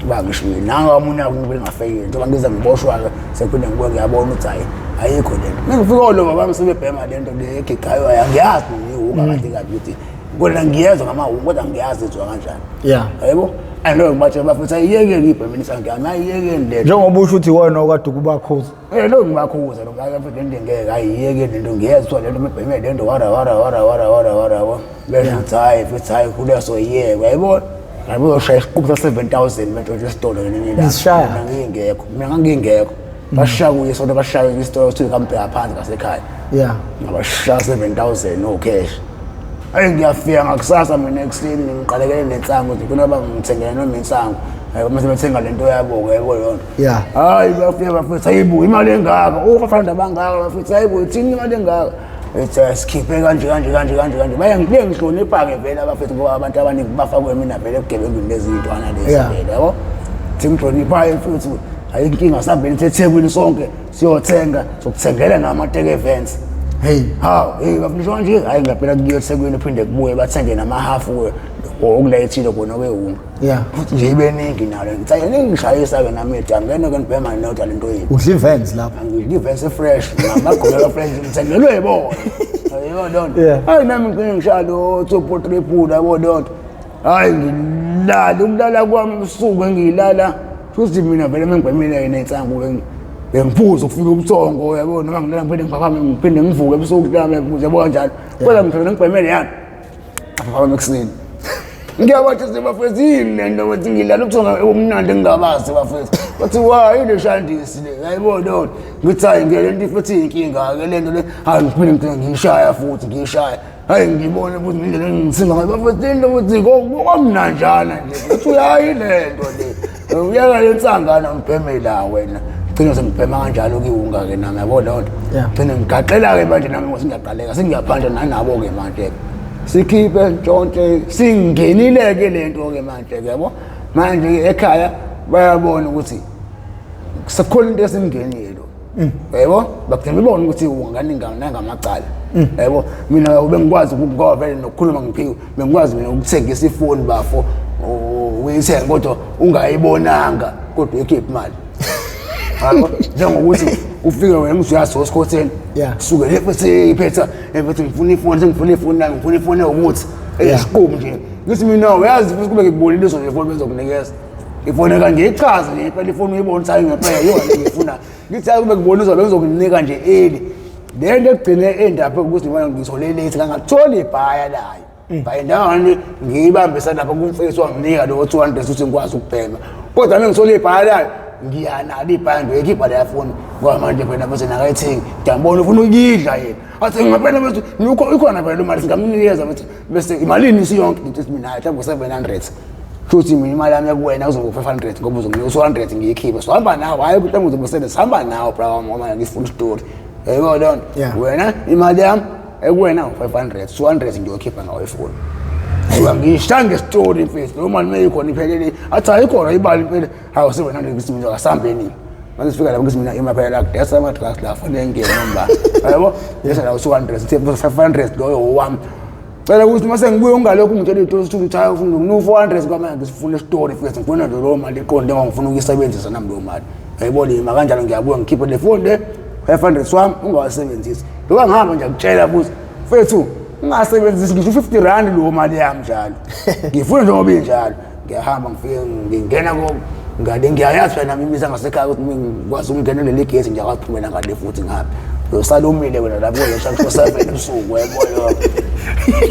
Speaker 1: uba ngisho nanga omunye akungivele ngafeyile njengoba ngize ngiboshwa-ke sekuphinde ngibuye ngiyabona ukuthi hayi ayikho lento mina ngifika olo bami sebebhema lento le egigayo angiyazi ngiyihuka kade kade ukuthi kona ngiyezwa ngamahungu kodwa ngiyazi izwa kanjani yebo alo bathi bafutha iyeke ngibhemelisa ngami ayiyeke ndlela
Speaker 2: njengoba usho ukuthi wona okade ukubakhuza
Speaker 1: lo ngibakhuza lo ngeke futhi ngeke ayiyeke lento ngiyezwa lento mebheme lento wara bese hayi futhi hayi kuleso yiyeke yayibona ngabe uyoshaya isiqupha 7000 metro esitolo nini la ngingekho mina ngingekho bashaya kuye sonto bashaya isitolo sithi kampe aphansi ngasekhaya ngabashaya 7000 no cash ayi ngiyafika ngakusasa mina ekuseni ngiqalekele nensango ukuthi kunoba ngithengele noma insango mase bethenga lento yabo-ke yebo yona hayi bafika bafethu hayibu imali engaka ufafanda bangaka bafethu hayibu thini imali engaka ethi sikhiphe kanje baye ngihlonipha-ke vele abafethu ngoba abantu abaningi bafakwe mina vele ebugebengwini lezintwana lezi vele yabo thi ngihloniphayo futhi hayi inkinga sihambeni ethekwini sonke siyothenga sokuthengela namateke events bafundiswa kanje hayi ngaphela kuyo ethekwini uphinde kubuye bathenge namahafu okulayithile khona kwehunga futhi nje ibe ningi nalo ngithi hayi ngishayisa-ke nami angene-ke nibhema nodwa lento yethu
Speaker 2: udla events lapha
Speaker 1: ngidla events efresh namagqoka fresh ngithengelwe bona yebo lonto hayi nami ngigcine ngishaya lo 2.3 phula yabo lonto hayi angilali ukulala kwami usuku engilala futhi mina vele mengibhemile nensangu ngemphuzo ukufika ubuthongo yabo noma ngilala ngiphinde ngivuke ebusuku lami yabo kanjalo kodwa ngithona ngibhemile yani apha ekuseni ngiyabathi sebafezile lento ukuthi ngilala ubuthongo omnandi engingabazi bafethu bathi yile shandisi le yayibona ngithi hayi ngele futhi inkinga ke lento le angiphinde ngishaya futhi ngishaya hayi ngibone ukuthi indlela engisinga ngayo bafethu ukuthi komnanjana nje uthi hayi lento le uyaka lensangana ngibhemela wena gcina sengibhema kanjalo kiwunga ke nami yabo lonto gcina ngigaqela ke manje nami ngosingaqaleka singiyaphandle nanabo ke manje sikhiphe ntshontshe singenile ke lento ke manje yabo manje ekhaya bayabona ukuthi kusakhona into esimngenile yebo bakugcina bebona ukuthi unganingana nangamacala yebo mina ube ngikwazi ukugoba vele nokukhuluma ngiphiwe bengikwazi mina ukuthengisa ifoni bafo uyithenga kodwa ungayibonanga kodwa ekhipha imali yabo njengokuthi ufike wena usuyazi osikhotheni suke lefe iphetha ebethi ngifuna ifoni nami ngifuna ifoni ukuthi esiqhubu nje ngithi mina uyazi futhi kube ngibonile lezo ifoni bezokunikeza ifoni kangiyichaza nje phela ifoni uyibonisayo ngempela yona ngifuna ngithi kube ngibonisa bezokunika nje lento egcine endapha ukuthi mina ngithole late kangatholi ibhaya layo bhayi ndawani ngiyibambisa lapha kumfethu wanginika lo 200 ukuthi ngikwazi ukubhema kodwa mina ngithole ibhaya layo ngiyanala ibhaya ekhipha leya foni ngoba manje phela bese nakayithengi ngiyabona ufuna ukuyidla yena athi ngempela bese ikhona phela imali singamnikeza bese imalini isiyonke ngithi mina mhlawumbe 700 futhi mina imali yami kuwena uzokuba 500 ngoba uzonginika 200 ngiyikhipha so hamba nawe hayi mhlawumbe uzobusele hamba nawe bra wami ngifuna story yebo lona wena imali yami ekuwena 500 200 ngiyokhipha ngawe ifoni ngishanga story face lo mali meyikhona iphelele athi ayikhona ibali phela hawu 700 ngithi mina akasambeni manje sifika lapho ngithi mina imaphela la kudesa ama drugs la fone ngene nomba yabo yesa la 200 500 loyo wami cela ukuthi mase ngibuye ungalokho ngitshela into ukuthi uthaya ufuna nginu 400 kwamanje ngisifuna story face ngifuna lo mali iqonde ngifuna ukuyisebenzisa nami lo mali yayibona ima kanjalo ngiyabuya ngikhiphe le phone le 500 swami ungawasebenzisi loba ngihamba nje akutshela futhi fethu ungasebenzisi ngisho 50 rand lo mali yami njalo ngifuna nje ngoba injalo ngiyahamba ngifike ngingena ngade ngiyayazi wena nami imisa ngasekhaya ukuthi ngikwazi ukungena leli gate nje akaphumela ngale futhi ngapha usalumile wena lapho ngeshaka 7 ebusuku yebo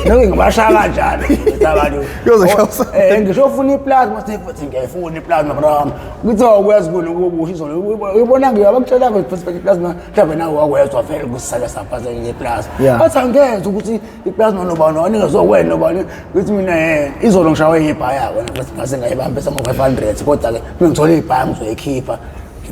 Speaker 1: nake ngibashaya kanjalo abantu ngisho ufuna iplasma futhi ngiyayifuna iplasma bro ngithi awukwazi ukubusha izolo uyibona ngiyabakutshela ukuthi iplasma mhlawumbe nawe wakwezwa vele kusala saphaza ngeplasma athi angeze ukuthi iplasma nobani waningezokwenza nobani ngithi mina izolo ngishawe ibhaya wena bese ngase ngayibamba ngo 500 kodwa ke ngithole ibhaya ngizoyikhipha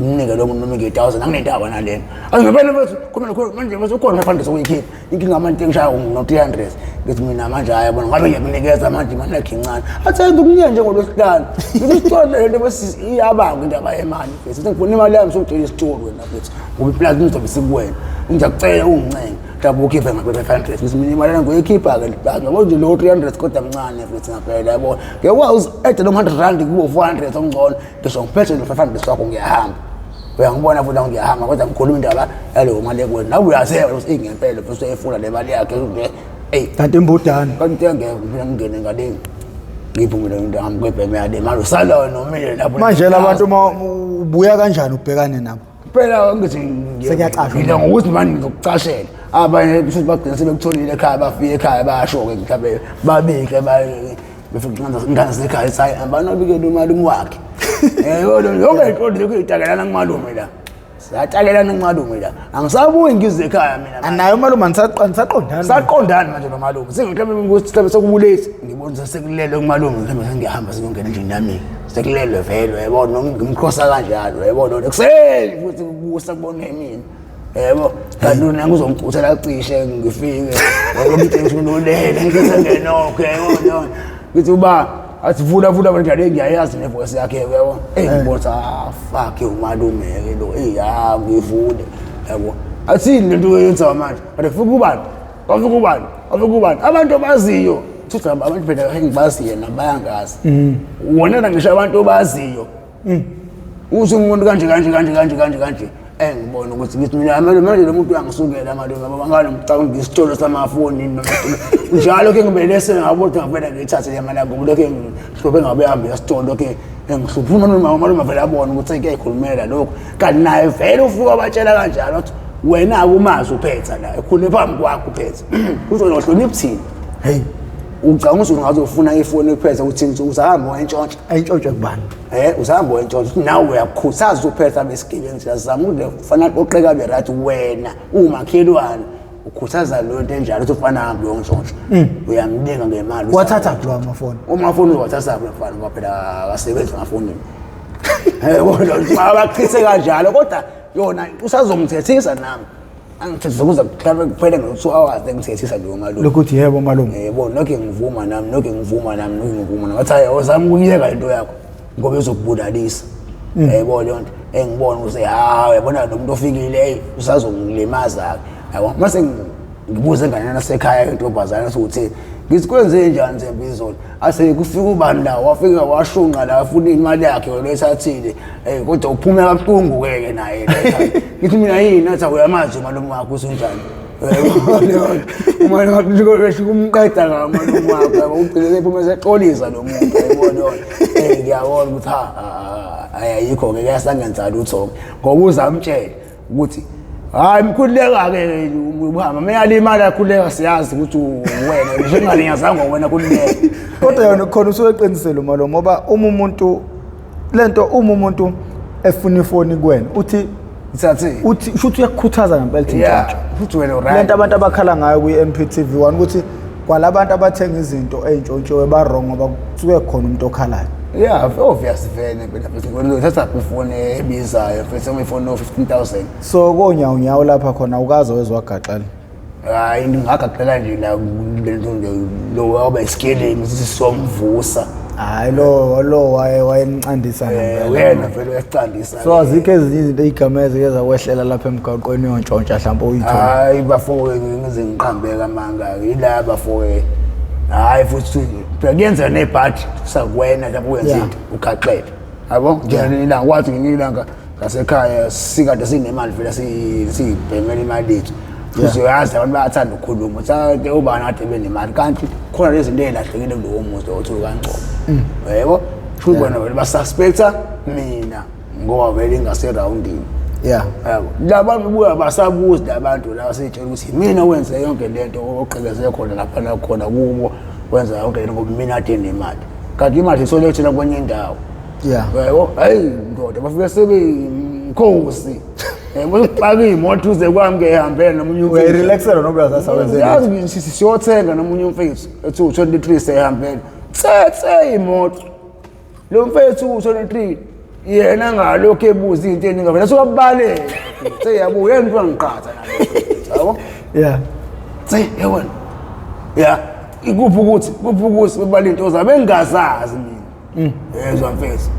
Speaker 1: ngimnike lo muntu noma nge1000 anginendaba nalena angempela mfethu kumele manje mase ukhona 500 sokuyikhipha inkinga amanje ngishaya no 300 ngithi mina manje ayabona ngabe ngiyakunikeza manje imali yakhe incane athanda ukunika nje ngolwesihlanu ngicela lento bese iyabanga indaba yemali bese ngifuna imali yami sokutshela isitoro wena mfethu ngoba iplaza ngizobe sikuwena ngiyakucela ungincenge mhlawumbe ukhiphe ngabe 500 ngithi mina imali yami ngoyikhipha ke yabo nje lo 300 kodwa mncane mfethu ngaphela yabo ngiyakwazi ede lo 100 rand kubo 400 ongcono ngisho ngiphethe lo 500 sakho ngiyahamba uyangibona futhi ngiyahamba kodwa ngikhuluma indaba yaleyo maliekuwena nawe uyazeka ukuthi ingempela bese uyayifuna le mali yakhe
Speaker 2: kanti embudane
Speaker 1: kanti ngene ngale ngiphumile into ngami kwebheme yale manje usalayo nomile lapho
Speaker 2: manje labantu ubuya kanjani ubhekane nabo
Speaker 1: phela ngithi ngiyacashela ngokuthi manje ngizokucashela abanye futhi bagcina sebekutholile ekhaya bafike ekhaya bayasho ke mhlawumbe babike befika ngane sekhaya sayi abanobike lo malume wakhe yebo yonke iqondo lokuyitakelana kumalume la siyatshakelana kumalume la angisabuyi ngize ekhaya mina
Speaker 2: anayo malume anisaqondana
Speaker 1: saqondana manje nomalume sengicela ukuthi mhlawumbe sokubulethi ngibonisa sekulele kumalume mhlawumbe sengiyahamba sengiyongena endlini yami sekulele vele yebo ngimkhosa kanjalo yebo lo kuseli futhi kubusa kubone mina yebo kanti ngizomcuthela cishe ngifike ngoba intention nolele ngisengenokho yebo ngithi uba athi vula manje ngiyayazi nevoice yakhe yebo ngibona fuck umalume ke lo ngivule yebo athi lento yenza manje but afika abantu abaziyo futhi abantu phela engibaziyo nabayangazi wona ngisho abantu abaziyo uthi umuntu kanje engibona ukuthi ngithi mina manje lo muntu uyangisukela manje ngoba ngalo ngicabanga ngisitolo samafoni njalo ke ngibelese ngabona ngavela ngithathe le mali ngoba lokho ngihlobe ngabe hambe esitolo ke ngihlupha noma vele abona ukuthi kuyayikhulumela lokho kanti naye vele ufika abatshela kanjalo ukuthi wena akumazi uphetha la ekhule phambi kwakho uphetha uzohlonipha thina hey ucabanga ukuthi ungazofuna ifoni ephetha ukuthi uzahamba wentshontsha
Speaker 2: ayintshontshe kubani
Speaker 1: uzahamba wentshontsha nawe uyakhuthaza uphetha besigibeni siyazama ukuthi kufanele oqeka be right wena umakhelwane ukhuthaza lo nto enjalo ukuthi ufana hambe wentshontsha uyamdinga ngemali
Speaker 2: wathatha lo amafoni
Speaker 1: wathatha mfana ngoba phela akasebenzi ngafoni kodwa abachithe kanjalo kodwa yona usazomthethisa nami angithethisa kuze kuphele ngo2 hours engithethisa lo malume
Speaker 2: lokuthi yebo malume
Speaker 1: yebo lokho ngivuma nami wathi ayozama ukuyeka into yakho ngoba izokubudalisa yebo le nto engibona ukuthi hayi yabona lo muntu ofikile usazongilimaza yabo mase ngibuze engane nasekhaya intombazana ukuthi ngisikwenze njani Zembizolo ase kufika ubani la wafika washunqa la afuna imali yakhe wena esathile kodwa uphume kabuhlungu ke naye ngithi mina yini athi uyamazi malume wakho usunjani uma ngikho kumqeda ngamalume wakho ugcine ephume seqolisa lo muntu ayibona ngiyabona ukuthi ayikho ke yasangenza lutho ngoba uzamtshela ukuthi hayi mkhuleka ke uhamba mayali imali yakhuleka siyazi ukuthi wena ngisho ngalinyazanga wena kuleka
Speaker 2: kodwa yona khona usuqiniselwe malume ngoba umuntu lento umuntu efuna ifoni kuwena uthi uthi uyakukhuthaza ngempela
Speaker 1: thina futhi wena right
Speaker 2: lento abantu abakhala ngayo kwi-Mp TV1 ukuthi kwalabantu abathenga izinto ezintshontshiwe ba-wrong ngoba kusuke khona umuntu okhalayo
Speaker 1: obvious vele phela futhi ngothatha ifoni ebizayo futhi ngifoni 15,000
Speaker 2: so konyawo lapha khona ukaze wezwagaxela
Speaker 1: hayi ngingagaxela nje la lo waba iskilling sisomvusa
Speaker 2: hayi lo wayencandisa ngempela
Speaker 1: yena vele uyacandisa
Speaker 2: so azikho ezinye izinto ezigameze ezawehlela lapha emgaqweni yontshontsha mhlawumbe uyithola
Speaker 1: hayi bafowethu ngize ngiqhambeka amanga yila bafowethu hayi futhi kuyenza nebhadi sakwena lapho wenza into ugaxele yabo njalo ilanga kwathi ngilanga ngasekhaya sikade sinemali vela sibhemela imali yethu futhi uyazi abantu bayathanda ukukhuluma uthi ubani ade benemali kanti khona lezi zinto ezilahlekile kulowo muntu othuka kancane yebo futhi bona vele basuspecta mina ngoba vele ingaseroundini yabo labantu buya basabuza labantu la sitshela ukuthi mina wenze yonke lento oqhekeze khona lapha la khona kubo wenza yonke lento ngoba mina ade nemali kanti imali isolethela kwenye indawo yebo hayi ndoda bafike sebeyinkosi ukupaka imoto uze kwami ke ehambele nomunye umfethu
Speaker 2: uyirelaxela noba sasawenze
Speaker 1: yazi siyothenga nomunye umfethu ethi u23 sehambele tse imoto lo mfethu u23 yena ngalokho ebuza into eningavela sokubaleka seyabuya yena mfana ngiqhatha yabo yabona ikuphi ukuthi bebala into zabe ngingazazi mina yezwa mfethu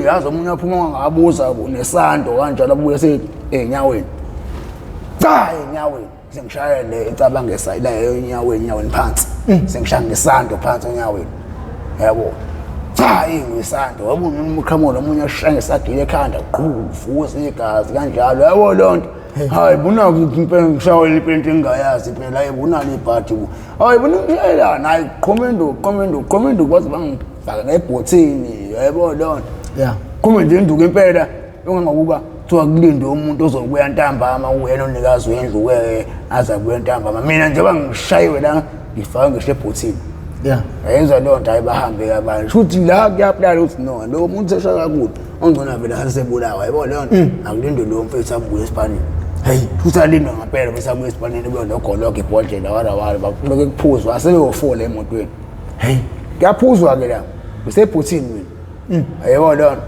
Speaker 1: yazi omunye aphuma ngabuza nesando kanjalo abuye sethi enyaweni enyaweni sengishayele icabanga esayila enyaweni phansi sengishaya ngesando phansi enyaweni yabo ngisando wabona umkhamola omunye ashaya ngesadile ekhanda vuza igazi kanjalo yabo lonto hayi buna impela ngishawela ipenti engayazi phela ayibona lebhadi hayi buna ngiyela nayi qhomendo kwazi bangifaka nebhothini yabo lonto qhomendo induku impela ongangokuba kuthiwa kulinde umuntu ozokuya ntambama uyena onikazi wendlu ke azabuya ntambama mina njengoba ngishayiwe la ngifaka ngisho ebhothini yezwa lo nto ayibahambe abantu futhi la kuyaplana ukuthi no lo muntu esha kakhulu ongcona vele asebulawa yabo lo nto akulinde lo mfethu abuye esipanini futhi alindwa ngempela bese abuye esipanini kuyo nogologo ibhodlela wala bakuloke kuphuzwa aseyofola emotweni kuyaphuzwa ke la usebhothini mina yebo lo nto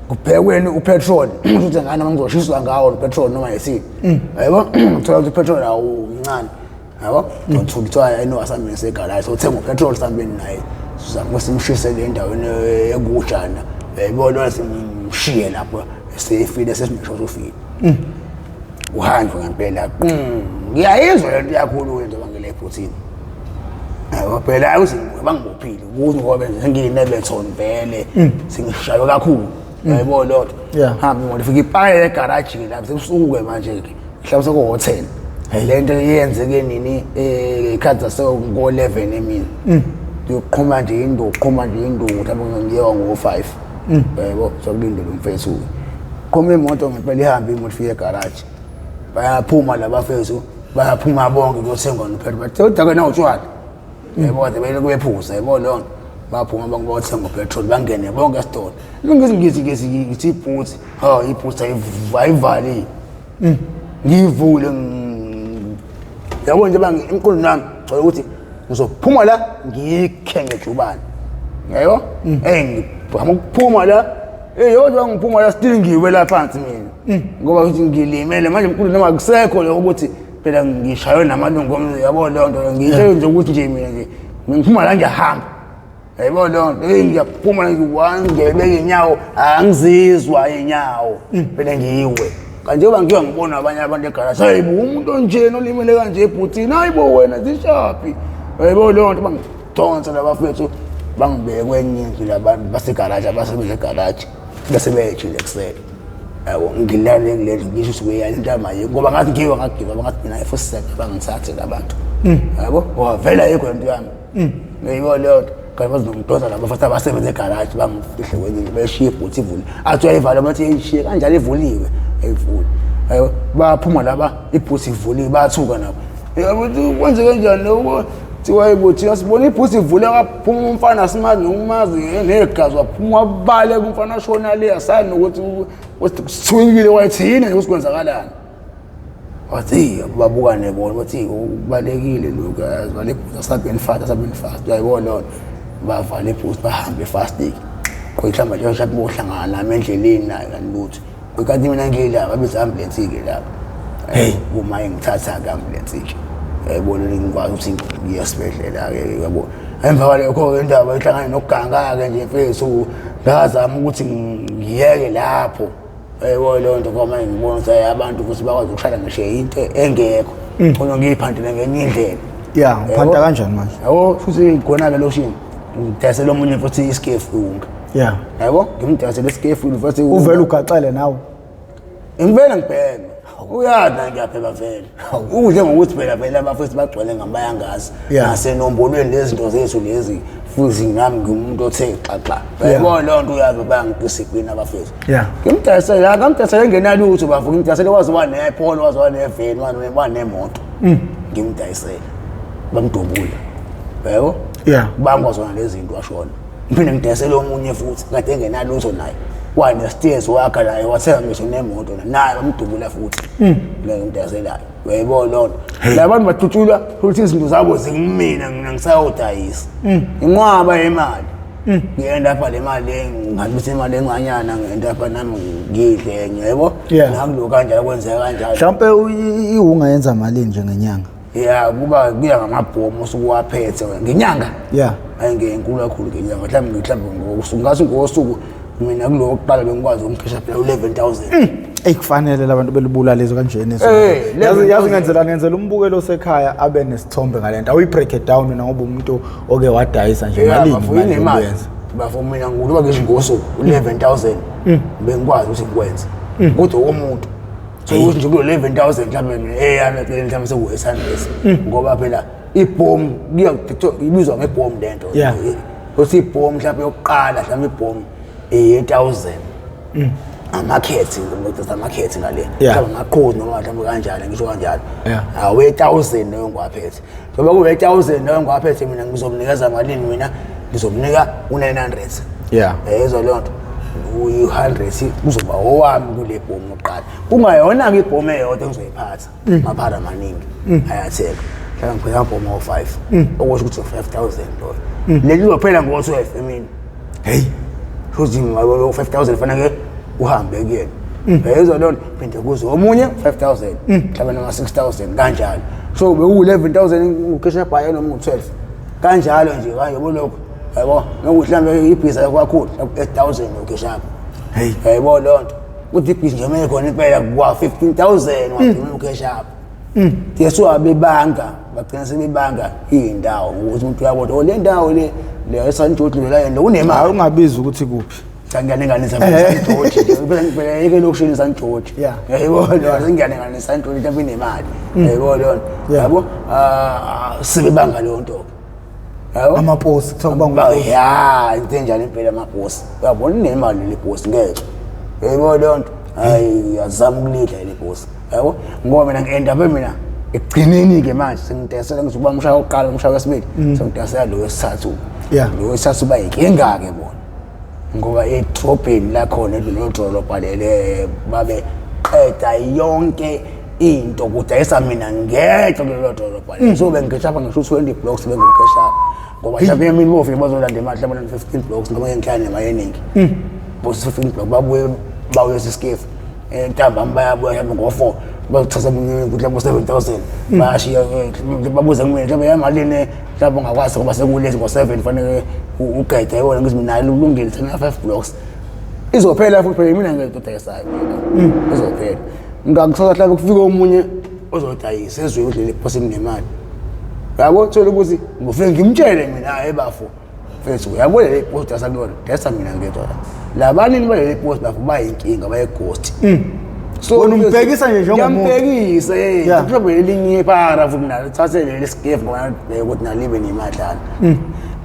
Speaker 1: kuphekweni upetrol ukuthi ngani ngizoshiswa ngawo upetrol noma yisini yabo uthola ukuthi upetrol awuncane yabo ngithula yena wasami ngesegarage so uthenga upetrol sambeni naye sizama simshise le ndaweni ekujana yayibona simshiye lapho sefile sesimisho sofile uhanjwe ngempela ngiyayizwa lento yakhulu into bangele ephotini yabo phela uthi bangibophile ukuthi ngoba ngiyinebethon vele singishayo kakhulu yabo lot hamba imoto ifika ipayela egarage lapha sebusuku manje ke mhlawumbe seko hotel lento yenzeke nini ikhathi ngo 11 emini uqhuma nje induku mhlawumbe ngiyewa ngo 5 yabo sokulindela umfethu qhuma imoto ngempela ihamba imoto ifika egarage bayaphuma labafethu bayaphuma bonke kuyothenga nophela bathi udake na utshwala yebo kade bephuza yebo lonto baphuma bonke bayothenga petrol bangene bonke esitolo ngithi ibhuthi ibhuthi ayivali ngivule yabo nje imqondo nami ngicela ukuthi ngizophuma la ngikhe ngejubane yebo ngihamba ukuphuma la yodwa ngiphuma la still ngiwe la phansi mina ngoba ukuthi ngilimele manje imqondo noma akusekho lo ukuthi phela ngishaywe namalungu omzimba yabo lonto ngisho nje ukuthi nje mina nje ngiphuma la ngiyahamba yabo lonto ngiyaphuma ngibeke inyawo angizizwa inyawo phela ngiyiwe kanje ngoba ngiyangibona abanye abantu egarage hayibo umuntu onjena olimele kanje ebhuthini hayibo wena zishaphi yabo lonto bangidonsa labafethu bangibeke kwenye indlu labantu basegarage abasebenza egarage bese beyejile kusele yabo ngilale kulendlu ngisho sibeyala intama yini ngoba ngathi ngiwa ngagiva ngathi mina efosisa bangithathe labantu yabo wavela yikho into yami yebo lonto kanti bazinomdoza labafethu abasebenza egarage bangifihle kwenye beshiya ibhuthi ivule athi uyayivala bathi ishiye kanjalo ivuliwe ayivuli ayo baphuma laba ibhuthi ivuliwe bathuka nabo yabo kwenze kanjani lokho thiwa ibuthi asibona ibhuthi ivule kaphuma umfana asimazi nokumazi negazi waphuma wabale kumfana shona le asani nokuthi usithwikile wayithini nje usikwenzakalana wathi babukane bona bathi kubalekile lokho azibale ibhuthi asabeni fast uyayibona lona bavala ibhuthi bahambe fasting koyihlamba nje shaphi bohlangana nami endleleni nayo kanibutho kanti mina ngila babiza ambulance ke lapha uma engithatha ke ambulance ke yayibona ngikwazi ukuthi ngiye esibhedlela ke yabo emva kwalekho indaba ihlangana nokuganga ke nje mfethu ngazama ukuthi ngiyeke lapho yebo lonto ngoba ngibona ukuthi abantu futhi bakwazi ukushaya ngisho into engekho khona ngiyiphandile ngenye indlela
Speaker 2: uphanda kanjani manje
Speaker 1: yabo futhi khona ke loshini ngidayisela omunye futhi iskefu unga yabo ngimdayisela iskefu futhi
Speaker 2: uvela ugaxele nawe
Speaker 1: ngivela ngibheke uyadla ngiyaphela vele udle ngokuthi phela vele abafethu bagcwele ngabayangazi nasenombolweni lezinto zethu lezi futhi nami ngumuntu othe xaxa yebo lonto uyazi bangidiscipline abafethu ngimdayisela ngamdayisela ngenalutho bavuka ngimdayisela wazi wanepolo wazi waneveni wanemoto ngimdayisela bamdumbula yebo bangwazona lezi zinto washona ngiphinde ngidayisela omunye futhi kade engenalutho naye wanestairs wakha naye wathenga ngisho nemoto naye bamdubula futhi le ngidayiselayo uyayibona lonto labantu badutshulwa futhi izinto zabo zingimina mina ngisayodayisa inqwaba imali ngiyenda lapha le mali ngibise imali encanyana ngiyenda lapha nami ngidle yebo nakulo kanjalo kwenzeka kanjalo
Speaker 2: mhlawumbe iwunga yenza malini nje ngenyanga
Speaker 1: kuba kuya ngamabhomu osukuwaphethe ngenyanga ayingenkulu kakhulu ngenyanga mhlawumbe ngosuku ngathi ngosuku mina kulo oqala bengikwazi ukumkhesha phela 11,000
Speaker 2: kufanele labantu belibula lezo kanjeni yazi ngenzela umbukelo osekhaya abe nesithombe ngalento awuyibreak it down mina ngoba umuntu oke wadayisa nje malini
Speaker 1: uyenza bafuna mina ngoba ngisho ngosuku 11,000 bengikwazi ukuthi ngikwenze kodwa umuntu so ukuthi nje kulo 11,000 mhlawumbe yami phela mhlawumbe sekuyisanesi ngoba phela ibhomu ibizwa ngebhomu lento uthi ibhomu mhlawumbe yokuqala mhlawumbe ibhomu 8,000 amakhethi ngomthatha amakhethi ngale mhlawumbe amaqhuzu noma mhlawumbe kanjalo ngisho kanjalo 8,000 leyo ngwaphethe ngoba ku 8,000 leyo ngwaphethe mina ngizomnikeza malini mina ngizomnika u900 ezo lonto u100 kuzoba owami kule bhomu oqala kungayona ke ibhomu eyodwa engizoyiphatha maphara maningi ayatheka mhlawumbe phela ibhomu o5 okusho ukuthi 5,000 dollars leli lophela ngo12 emini futhi ngalo 5,000 fanele uhambe kuyena ezo lonto phinde kuzo omunye 5,000 mhlawumbe noma 6,000 kanjalo so ube u11,000 ukesha bhaye noma u12 kanjalo nje kanje lokho yabo nokuhlambe ibhiza kakhulu 8,000 ukesha yabo lonto kuthi ibhiza nje manje khona impela kwa 15,000 wadinga ukesha Yesu abebanga bagcina sebebanga indawo ukuthi umuntu uyabona le ndawo le esanjodlela yena unemali
Speaker 2: ungabizi ukuthi kuphi
Speaker 1: cha ngiyalinganisa George ngibheka yeke lokushini San George yebo lo ngiyalinganisa San George mhlawumbe inemali yebo lo yabo sibebanga leyo nto yabo
Speaker 2: amaposi kuthiwa kuba
Speaker 1: ya into enjani impela amaposi uyabona inemali le post ngeke yebo lo nto hayi azama ukulidla le post yabo ngoba mina ngiendaba mina ekugcineni ke manje sengidesela ngizokuba umshaya oqala umshaya wesibili sengidesela lo wesithathu lo wesithathu bayinkinga ke bona ngoba etrobheni la khona lo dolobha lele babe qeda yonke into kudayisa mina ngeke kulelo dolobha so bengishapa ngisho 20 blocks bengikeshapa ngoba mhlawumbe mina bofike bazolanda imali mhlawumbe 15 blocks ngoba ngiyanhlane mayeningi boss 15 blocks babuye bawuyesa iskifu entambama bayabuya ngo4 bazothatha ukuthi labo 7000 bashiya babuza kumina mhlawumbe yamalini mhlawumbe ungakwazi ngoba sekulezi ngo7 fanele ugayida yona ngithi mina ulungile 5 blocks izophela futhi phela mina ngizodayisayo mina izophela ngakuthatha mhlawumbe kufika omunye ozodayisa ezwe udlele iposi nemali yabo thola ukuthi ngofike ngimtshele mina ebafu mfethu uyabona le post yasakulona desa mina ngedwa labanini bale post bafu bayinkinga bayeghost
Speaker 2: so umbhekisa nje njengomuntu
Speaker 1: ngiyambhekisa mhlawumbe elinye para futhi nalo thathe le skiff ngoba ukuthi nalibe nemadlana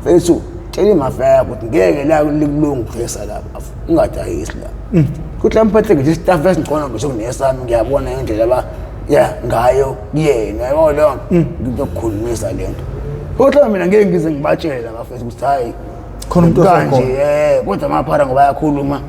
Speaker 1: mfethu tshela imafaya ukuthi ngeke la likulungu phesa lapha ungadayisi la kuthi lamphathe nje staff esincona ngisho kunesami ngiyabona indlela ngayo kuyena yabo lo ngizokukhulumisa lento kodwa mina ngeke ngize ngibatshele abafethu ukuthi hayi
Speaker 2: khona umuntu
Speaker 1: kanje kodwa amaphara ngoba ayakhuluma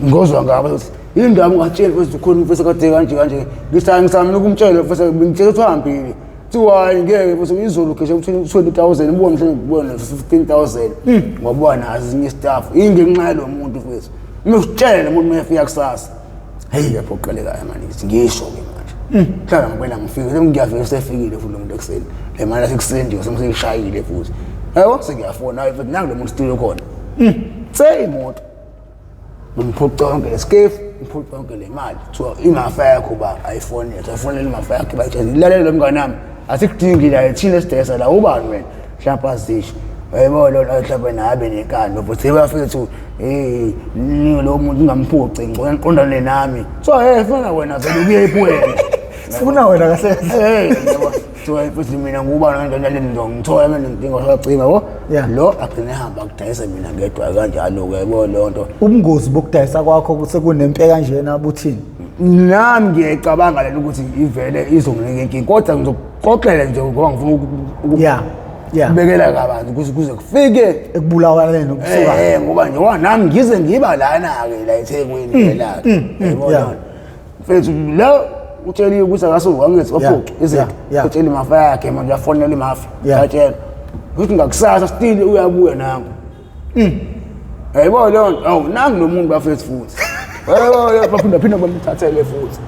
Speaker 1: ngozwa ngabo ukuthi indaba ungatsheli ukuthi ukhona umfisa kade kanje ngisami ukumtshela mfisa ngitshela ukuthi uhambile thiwa ngeke futhi izolo keshe ukuthi 20000 ubone mhlawumbe ubone 15000 ngoba nazi izinye staff ingenxa lo muntu futhi umutshele umuntu mayefika kusasa hey ngiyaphoqeleka manje ngisho ke manje hlala ngibona ngifike ngiyavela sefikile futhi lo muntu ekseni le mali asikusendile semsishayile futhi yebo sengiyafona hayi futhi nangu lo muntu studio khona imoto umphuca konke leskiff umphuca konke le mali kuthiwa imafa yakho ba iPhone yethu iPhone le mafa yakho bayitshela ilalele lo mngane nami asikudingi la thina sidesa la ubani wena mhlawumbe azisho yebo lo mhlawumbe nabe nenkando futhi bafethu lo muntu ungamphuci ngiqondane nami so funa wena vele ubuye ipuwele
Speaker 2: sifuna wena kahle
Speaker 1: yebo futhi mina ngubani kanjani le nto ngithola mina ngidinga usacima yabo lo agcine ehamba kudayisa mina ngedwa kanjalo ke yebo lo nto
Speaker 2: ubungozi bokudayisa kwakho kusekunempeke kanjena buthini
Speaker 1: nami ngiyacabanga lento ukuthi ivele izonginike inkingi kodwa ngizoxoxela nje ngoba ngifuna bekela kabanzi kuze kufike
Speaker 2: ekubulawaneni nokusuka
Speaker 1: ngoba nje nami ngize ngiba lana ke la eThekwini la yebo mfethu lo utsheliwe ukuthi akaso wangethi ophuqe izinto utshela imafa yakhe manje uyafonela imafa yatshela ukuthi ngakusasa still uyabuya nangu yebo lo awu nangu lo muntu bafethu futhi baphinda bamthathele futhi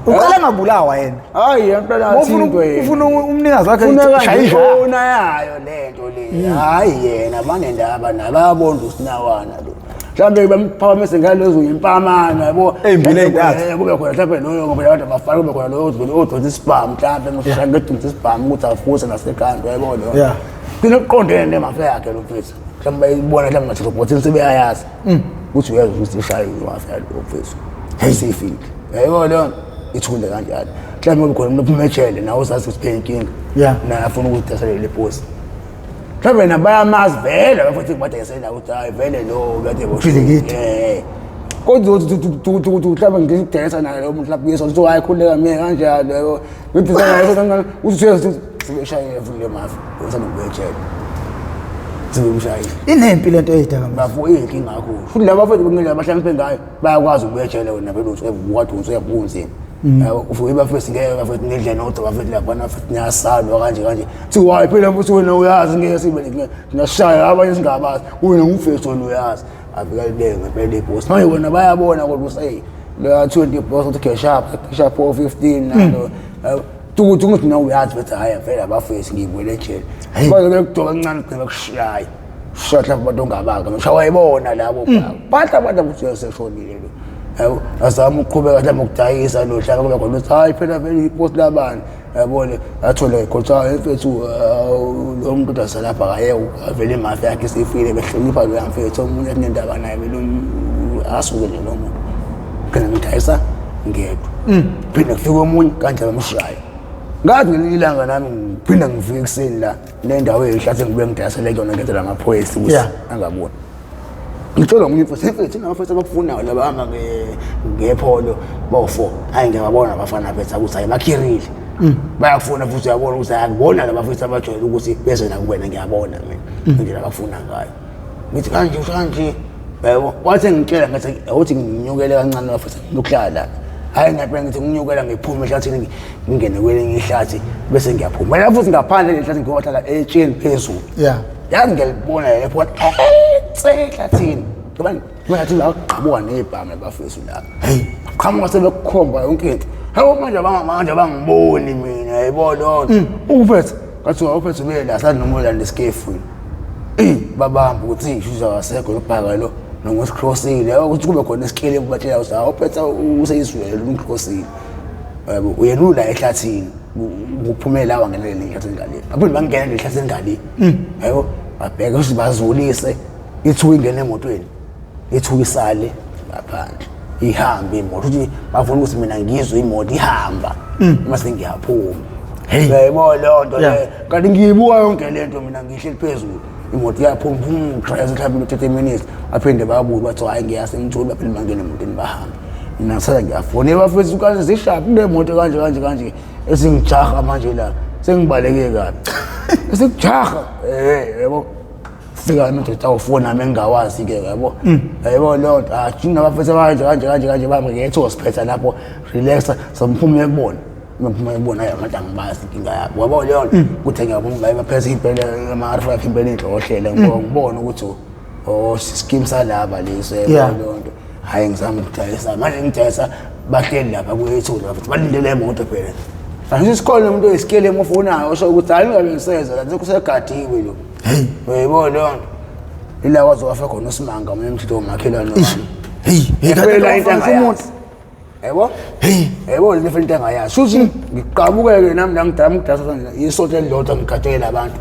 Speaker 2: uqala ngabulawa yena
Speaker 1: hayi yempela athintwe yena
Speaker 2: ufuna umnikazi wakhe
Speaker 1: ishayishona yayo lento le hayi yena banendaba nababonda usinawana lo mhlawumbe bamphakamise ngalezo impamana yabo
Speaker 2: ezimbili ezintathu
Speaker 1: kube khona mhlawumbe loyo ngoba abantu abafana kube khona loyo odonsa isibhamu mhlawumbe ngoshanga edonsa isibhamu ukuthi afuse nasekhanda yabo lo kule uqondene nemafa yakhe lo mfethu mhlawumbe bayibona mhlawumbe ngathi robothini sebeyayazi ukuthi uyazi ukuthi ishaye imafa yakhe lo mfethu hayisifile yabo lo ithule kanjalo mhlawumbe khona umuntu uphumejele nawe uzazi ukuthi phela inkinga naye afuna ukuthi asele le post mhlawumbe nabayamazi vele bafuthi badayisela ukuthi hayi vele lo kade boshilekile kodwa mhlawumbe ngidayisa naye lo muntu mhlawumbe yeso hayi khuleka mina kanjalo yebo ngidayisa naye uthi sibeshaye futhi le mafi usanokubejela sibemshaye
Speaker 2: inempilo into eyidakamizwa
Speaker 1: bafu inkinga kakhulu futhi laba bafuthi bengile abahlangiphe ngayo bayakwazi ukubejela wena vele uthi ukwathi uyabunzima ufuthi bafethi ngeke bafethi nidle nodwa bafethi labana futhi niyasalwa kanje thi hayi phela futhi wena uyazi ngeke sibe ngiyashaya abanye singabazi wena ngumfethi wena uyazi afika libeke ngempela ipost manje wena bayabona ukuthi hey lo 20 boss uthi cash up 15 nalo ukuthi nawe uyazi bethi hayi vele abafethi ngibuyele ejele baze bekudoba kancane gcina kushaya shotla abantu ongabanga msha wayibona labo phahla abantu ukuthi seshonile lo yabo azama ukuqhubeka mhlawumbe ukudayisa lo hlaka kube khona ukuthi hayi phela vele ipost labani yabona athole khotha mfethu lo muntu odasalapha akayeke avele imafia yakhe sifile behlonipha lo yamfethu umuntu enendaba naye vele asuke nje lo muntu kana ngidayisa ngedwa phinde kufika omunye kanjalo bamshaya ngathi ngelinye ilanga nami ngiphinda ngifike ekseni la nendawo eyihlathi ngibuye ngidayisele kuyona ngenzela amaphoyisa ukuthi angaboni ngithola umuntu mfethu namafethu abakufunayo labahamba ngepholo bawu4 hayi ngiyabona abafana bethu ukuthi hayi bakhirile bayafuna futhi uyabona ukuthi akubona labafethu abajwayele ukuthi beze la kuwena ngiyabona mina indlela abafuna ngayo ngithi kanje yebo wathi ngitshela ngathi ukuthi nginyukele kancane abafethu lokuhlala hayi ngiyaphinda ngithi nginyukela ngiphume ehlathini ngingene kwelinye ihlathi bese ngiyaphuma la futhi ngaphandle lehlathi ngiyohlala etsheni phezulu yazi ngiyalibona lapho ehlathini ngoba ngathi la uqhabuka nebhamu labafethu la hey qhamuka sebekukhomba yonke into hawo manje abangiboni mina yayibona ufethu ngathi ufethu bela saninomola neskefu babamba ukuthi ishuza wasekho lobhaka lo nongosicrossile ukuthi kube khona isikele kubatshela ukuthi awuphetha useyizwele umcrossile yabo uyelula ehlathini ukuphumela lawa ngelele ihlathini ngale aphinde bangena ehlathini ngale yabo babheka ukuthi bazulise ithu ingene emotweni ithu isale ngaphandle ihambe imoto ukuthi bafuna ukuthi mina ngizwe imoto ihamba mase ngiyaphuma yayibona lonto le kanti ngiyibuka yonke lento mina ngihleli phezulu imoto yaphuma drive mhlawumbe 30 minutes aphinde babuza bathi hayi ngiyase ngithule baphinde bangene emotweni bahamba mina ngisala ngiyafona ebafethu kahle zishaphi le moto kanje esingijaha manje la sengibaleke kabi esikujaha yebo fika nje awufona nami engawazi ke yabo yebo lonto ajina abafethu kanje bamngethe hospital lapho relaxa samphumule kubona ngimphuma ibona yabantu angibazi inkinga yabo yabo lonto kuthi ngiyabona bapheze impela ama-R5 impela inhlohlele ngibona ukuthi scheme salaba leso lonto hayi ngizama ukudayisa manje ngidayisa bahleli lapha kwethu lapha balindele imoto phela manje isikole umuntu oyisikele emofonayo osho ukuthi hayi ngabe ngiseza la kusegadiwe lo yebo lonto ila wazi wafa khona uSimanga mina mthitho umakhelwane phela into umuntu yebo yebo le into engayazi futhi ngiqabukeke nami la ngidama ukudasa isonto elilodwa ngikhathela abantu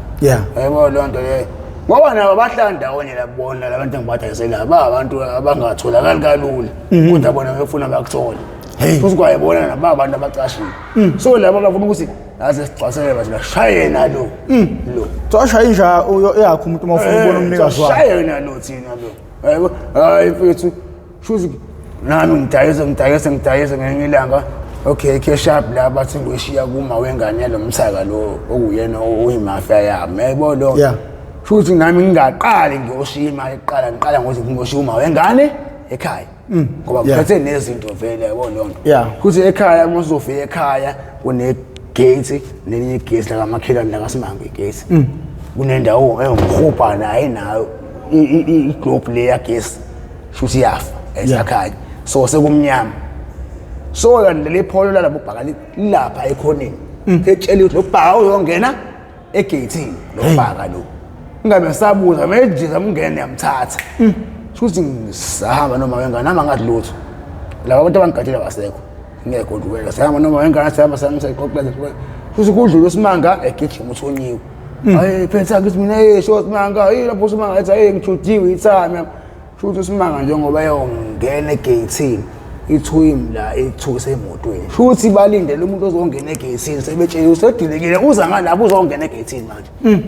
Speaker 1: yebo lonto le ngoba nabo bahlanda ndawonye labona labantu engibadayisela abantu abangatholakali kalula kodwa bona befuna bakuthola futhi kwayibona nabo abantu abacashile so labo bafuna ukuthi aze sicwasele bathi bashayena lo
Speaker 2: Tosha inja yakho umuntu mawufuna ukubona umnikazi wakhe
Speaker 1: shayena lo thina lo yebo hayi mfethu futhi nami ngidayisa ngelinye ilanga okay cash up la bathi ngishiya kuma wengane yalomsaka lo okuyena oyimafia yami yebo lo futhi nami ngingaqali ngiyoshiya imali eqala ngiqala ngokuthi ngiyoshiya uma wengane ekhaya ngoba kuphethe nezinto vele yabo lonto futhi ekhaya mosofika ekhaya kune gate nelinye gate la kamakhelwane la kaSimanga igate kunendawo engihupha naye nayo iglobe le yagesi futhi yafa esakhaya so sekumnyama so kanti le pholo lalabo bhaka lapha ekhoneni etshela ukuthi lo bhaka uyongena egate lo bhaka lo ngabe sabuza manje zamngene yamthatha futhi ngisahamba noma wengane nama ngathi lutho laba abantu abangigadela basekho ngeke kodwa sihamba noma wengane sihamba sangiseqoqela futhi kudlula uSimanga egijima uthonyiwe hayi phetha ukuthi mina show uSimanga lapho uSimanga ethi ngijudiwe ithami futhi uSimanga njengoba yongena egate ithwimi la ethukise emotweni futhi balindele umuntu ozongena egate sebetshela usedilekile uza ngalapho uzongena egate manje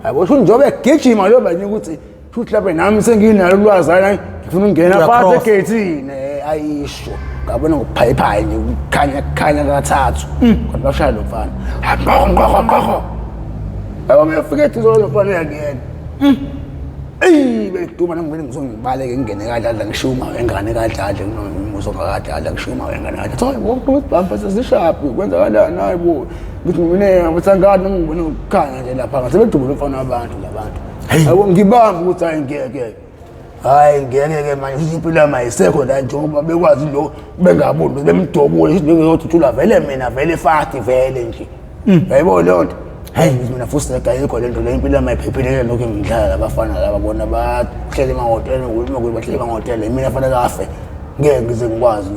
Speaker 1: yabo futhi njobe egijima lo banye ukuthi futhi lapha nami senginalo ulwazi hayi ngifuna ukungena phakathi egate ayisho ngabona ngokuphayiphayi nje kukhanya kathathu kodwa bashaya lo mfana ngqo yabo ngiyafika ethi lo mfana yakuyena beduma nami ngizongibaleke ngingene kadlala ngishuma wengane kadlala nginomuso ngakadlala ngishuma wengane kadlala so wonke bamba sesishaphi kwenza kanjani hayi bo ngithi mina ngithangana ngibona ukukhanya nje lapha sebeduma lo mfana wabantu labantu yabo ngibamba ukuthi hayi ngeke manje impilo yami ayisekho la njengoba bekwazi lo bengaboni bemdobule ngiyothuthula vele mina vele fast vele nje yayibona lonto hayi mina futhi sekayikho lento le impilo yami ayiphephile lokho ngidlala labafana laba bona bahlele emahotela ngokuthi bahlele emahotela mina fanele kafe ngeke ngize ngikwazi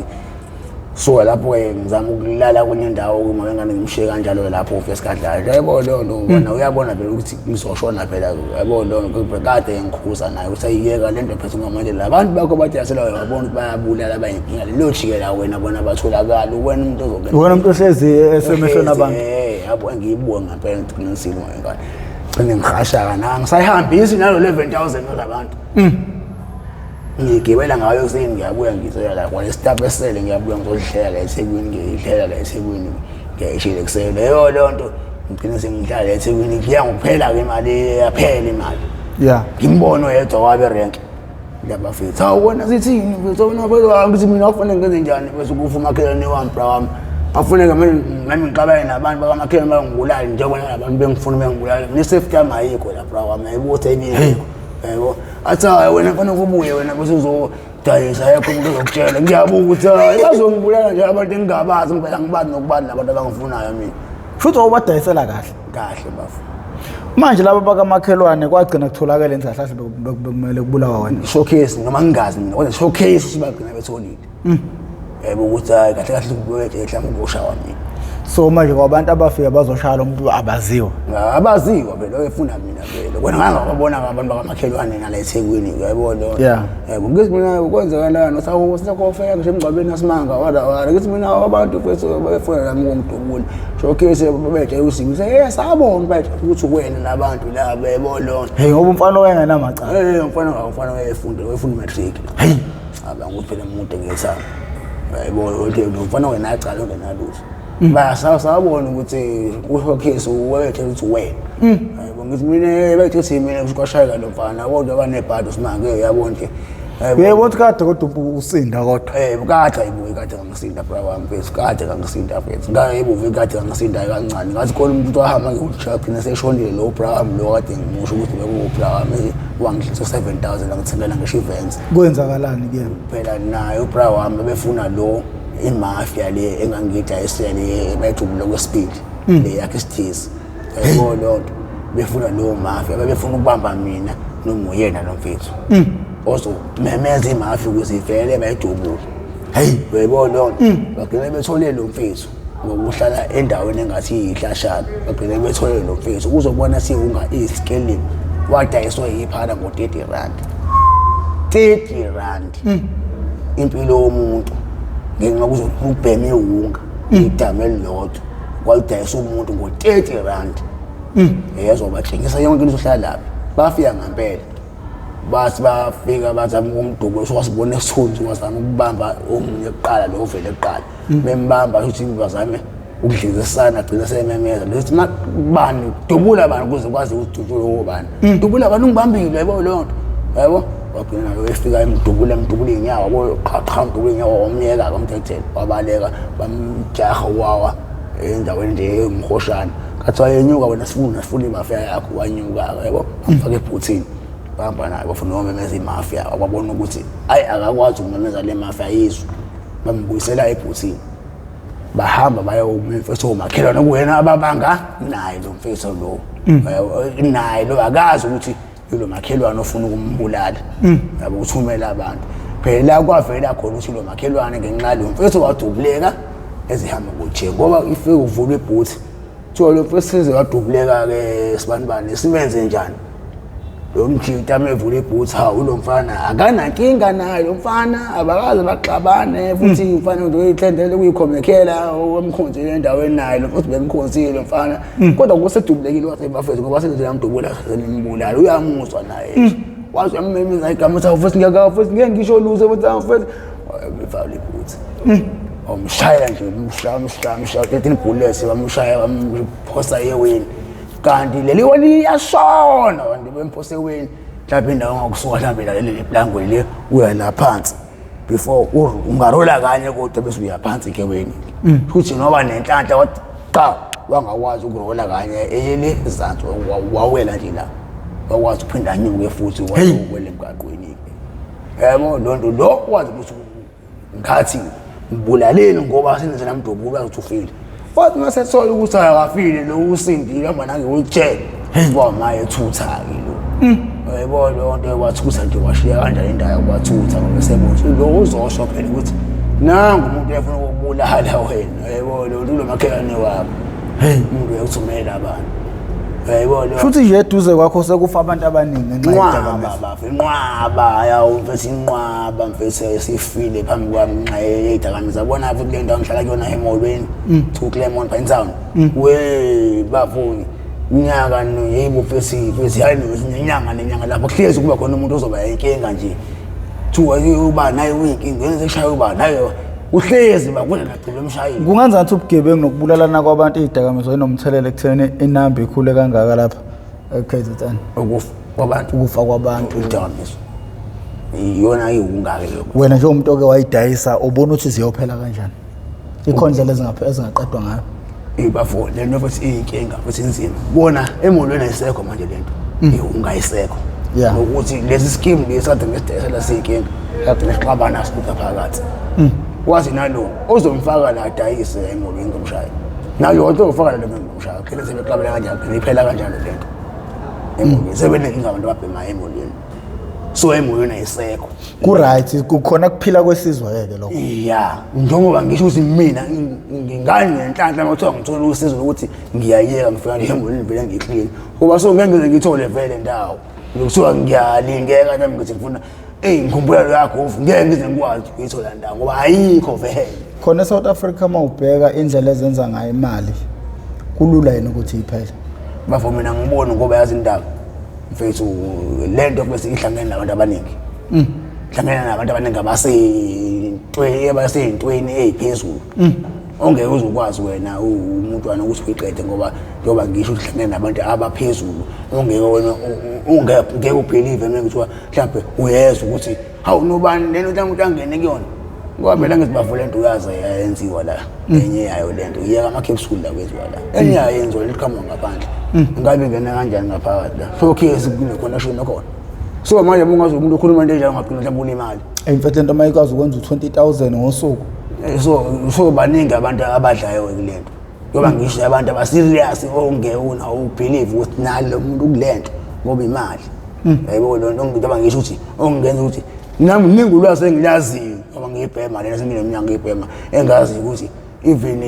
Speaker 1: so lapho ngizama ukulala kwenye indawo uma ngane ngimshiye kanjalo lapho ofesikadlayo yabo lo wona uyabona phela ukuthi ngizoshona phela yabo lo kade ngikhuza naye usayiyeka lento phethe ngamanje labantu bakho bathi yasela uyabona ukuthi bayabulala abayinkinga lo jikela wena bona batholakala wena umuntu ozobona
Speaker 2: wena umuntu ohlezi esemehlweni abantu
Speaker 1: yabo ngiyibuka ngempela iqinisile ngane ngene ngihashaka na ngisayihambisi nalo 11000 labantu ngigibela ngayo kuseni ngiyabuya ngizoya la kwa staff esele ngiyabuya ngizodlela la eThekwini ngiyidlela la eThekwini ngiyishile kusele leyo lonto ngigcina sengihlala la eThekwini ngiya ngokuphela ke imali yaphela imali ngimbono yedwa wabe rank labafethu awubona sithini mfethu wena phela ngithi mina kufanele ngenze njani bese kufa umakhelwane wami bra wami afuneka nami ngixabane nabantu bakamakhelwane bangibulali njengoba abantu bengifuna bengibulali ne safety yami ayikho la bra wami ayibothe ebile yebo athi wena kufanele ubuye wena bese uzodayisa yakho umuntu uzokutshela ngiyabuka ukuthi bazongibulala nje abantu engingabazi ngivela ngibazi nokubani nabantu abangifunayo mina
Speaker 2: futhi awubadayisela kahle
Speaker 1: bafu
Speaker 2: manje laba bakamakhelwane kwagcina kutholakala enzahlahle bekumele kubulawa wena
Speaker 1: showcase noma ngingazi mina kodwa showcase sibagcina betholile yebo ukuthi hayi kahle kahle kubuyeke mhlawumbe ngoshawa mina
Speaker 2: so manje kwabantu abafika bazoshaya lo muntu abaziwa
Speaker 1: phela oyefuna mina phela wena ngangababona abantu bakamakhelwane nala eThekwini uyayibona yebo ngithi mina kwenzekala nosakofeka nje emgcwabeni nasimanga wala ngithi mina abantu futhi bayefuna nami ngomdubula showcase babeje usingise sabona bathi ukuthi wena nabantu la bebona
Speaker 2: ngoba umfana oyengenamacala
Speaker 1: umfana wayefunda matric abanguthi phela umuntu ngesaba yayibona umfana wenacala ongenalutho bayasabona ukuthi ushowcase uwethe ukuthi wena yabo ngithi mina bayithi mina kushayeka lo mfana kodwa abanebhadi usimanga uyabona nje
Speaker 2: yebo uthi kade kodwa usinda kodwa
Speaker 1: kade ayibuye kade ngisinda bra wami mfethu kade ngisinda mfethu ngayibuve kade ngisinda kancane ngathi khona umuntu wahamba ngeuchapina seshonile lo bra wami lo kade ngimusho ukuthi bekubra wami wangidlisa 7000 ngithengela ngisho events
Speaker 2: kwenzakalani kuyena
Speaker 1: phela naye ubra wami befuna lo imafia le engangidayisela le bayijubula kwesibili le yakhe sithize yebo lonto befuna lo mafia befuna ukubamba mina noma Yena nomfethu ozo memeza imafia ukuzivele bayijubula yebo lonto bagcina bethole lo mfethu ngokuhlala endaweni engathi ihlashana bagcina bethole lo mfethu kuzobona siunga iscaling wadayiswa yiphana ngo30 rand 30 rand impilo yomuntu ngenxa ukubhema iwunga idame elilodwa kwalidayisa umuntu ngo30 rand yezobathengisa yonke into ohlala lapha bafika ngempela bathi bafika bazama umdubo wasibona esithunzi wazama ukubamba omunye eqala lo vele eqala bembamba ukuthi bazame ukudlizisana agcina sememeza lethi bani dubula abantu kuze kwazi ukudubula obani dubula abantu ngibambile yabo lonto yabo wagcina lo efika emdubula inyawo yabo qhaqha umdubula inyawo omnyeka komthethela wabaleka bamjaha wawa endaweni nje emhoshana kathiwa yenyuka wena sifuna imafia yakho wanyuka yabo afake ebhuthini bahamba naye bafuna umemeza imafia wabona ukuthi ayi akakwazi ukumemeza le mafia yizwe bambuyisela ebhuthini bahamba bayomfethu makhelwane kuwena ababanga naye lo mfethu lo naye lo akazi ukuthi lo makhelwane ofuna ukumbulala yabo uthumela abantu phela kwavela khona ukuthi lo makhelwane ngenxa lo mfethu wadubuleka ezihamba ngoje ngoba ifike uvula ibhuthi kuthiwa lo mfethu size wadubuleka ke sibanibani simenze njani lo mjita amevula ibhuthi hawu lo mfana akanankinga naye lo mfana abakaze baxabane futhi umfana uyithendele kuyikhomekela omkhonzile endaweni naye lo futhi bemkhonzile lo mfana kodwa kusedubulekile wasebafethu ngoba senze yamdubula senimbulala uyamuzwa naye wazi yamemeza igama ukuthi futhi ngeke ngisho luze futhi futhi befala ibhuthi umshaya nje umshaya 13 bullets bamshaya bamposa yeweni kanti leli wani yashona wanti bemposeweni mhlawumbe indawo ngakusuka mhlawumbe leli blango le uya la phansi before ungarola kanye kodwa bese uya phansi keweni futhi noba nenhlanhla wathi cha wangakwazi ukurola kanye eyele izansi wawela nje la wakwazi ukuphinda anyuke futhi wakwele emgaqweni yebo lonto lo wazi ukuthi ngikhathi ngibulaleni ngoba senze namdobula ukuthi ufile futhi mase thola ukuthi akafile lo usindile manje nange uyitshela ngoba maye thutha ke lo yebo lonto wathutha nje washiya kanjani indawo wathutha ngoba sebonke lo uzosho phela ukuthi nangu umuntu efuna ukubulala wena yebo lo makhelwane wakho umuntu uyakuthumela abantu yebo lo
Speaker 2: futhi nje eduze kwakho sekufa abantu abaningi ngenxa yezidakamizwa
Speaker 1: inqwaba yawo mfethu inqwaba mfethu sifile phambi kwami ngenxa yezidakamizwa bona futhi le ndawo ngihlala kuyona emolweni to Clermont Pine Town we bafuni unyaka yebo mfethu hayi nenyanga lapho kuhlezi kuba khona umuntu ozoba yinkinga nje thuwa uba nayo uyinkinga yenze eshaya uba nayo uhlezi bakule nagcile emshayini
Speaker 2: kunganzathi ubugebengu nokubulalana kwabantu izidakamizwa enomthelele ekutheni inamba ikhule kangaka lapha eKZN ukufa kwabantu
Speaker 1: izidakamizwa iyona ungake lokho
Speaker 2: wena nje umuntu oke wayidayisa ubona ukuthi ziyophela kanjani ikhondlela ezingaqedwa ngayo
Speaker 1: bafo lento futhi iyinkinga futhi inzima bona emolweni ayisekho manje lento ungayisekho nokuthi lesi scheme lesikade ngesidayisela siyinkinga kade nesixabana sikuda phakathi wazi nalo ozomfaka la dayise emolweni ngomshaya nayo yonke ufaka la ngomshaya khle sebexabela kanjani iphela kanjalo lento emolweni sebenenkinga abantu ababhema emolweni so emolweni ayisekho
Speaker 2: ku-right kukhona kuphila kwesizwe yeke lokho
Speaker 1: njengoba ngisho ukuthi mina ngingane nenhlanhla makuthiwa ngithola usizo lokuthi ngiyayeka ngifika nje emolweni vele ngiclean ngoba so ngeke ngize ngithole vele ndawo lokuthiwa ngiyalingeka nami ngithi ngifuna ngikhumbula yakho ngeke ngize ngikwazi ukuyithola ndawo ngoba ayikho vele
Speaker 2: khona eSouth Africa mawubheka indlela ezenza ngayo imali kulula yena ukuthi iphele
Speaker 1: bafo mina ngibona ngoba yazi indaba mfethu lento bese ihlangene nabantu abaningi hlangene nabantu abaningi abaseyintweni eziphezulu ongeke uzokwazi wena umuntu ukuthi uyiqede ngoba ngisho uhlangene nabantu abaphezulu ongeke wena ungeke ubelieve mina ngithiwa mhlawumbe uyezwa ukuthi hawu nobani lento umuntu angene kuyona ngoba phela ngithi bavule into uyazi ayenziwa la enye yayo lento iyeka ama-capsule la kwenziwa la enye ayenziwa liqhamuka ngaphandle ngabe ngena kanjani ngaphakathi la so case kune-connection khona so manje bungazi umuntu ukhuluma into enjalo ngagcina mhlawumbe unemali
Speaker 2: mfethu lento mayikwazi ukwenza u-20,000 ngosuku
Speaker 1: so baningi abantu abadlayo kulento ngoba ngisho abantu abaserious ongeke una ubelieve ukuthi nalo umuntu kulento ngoba imali yebo lonto ngoba ngisho ukuthi ongenza ukuthi nami ningi ulwazi engilaziyo ngoba ngiyibhema lena sengineminyaka ngiyibhema engazi ukuthi even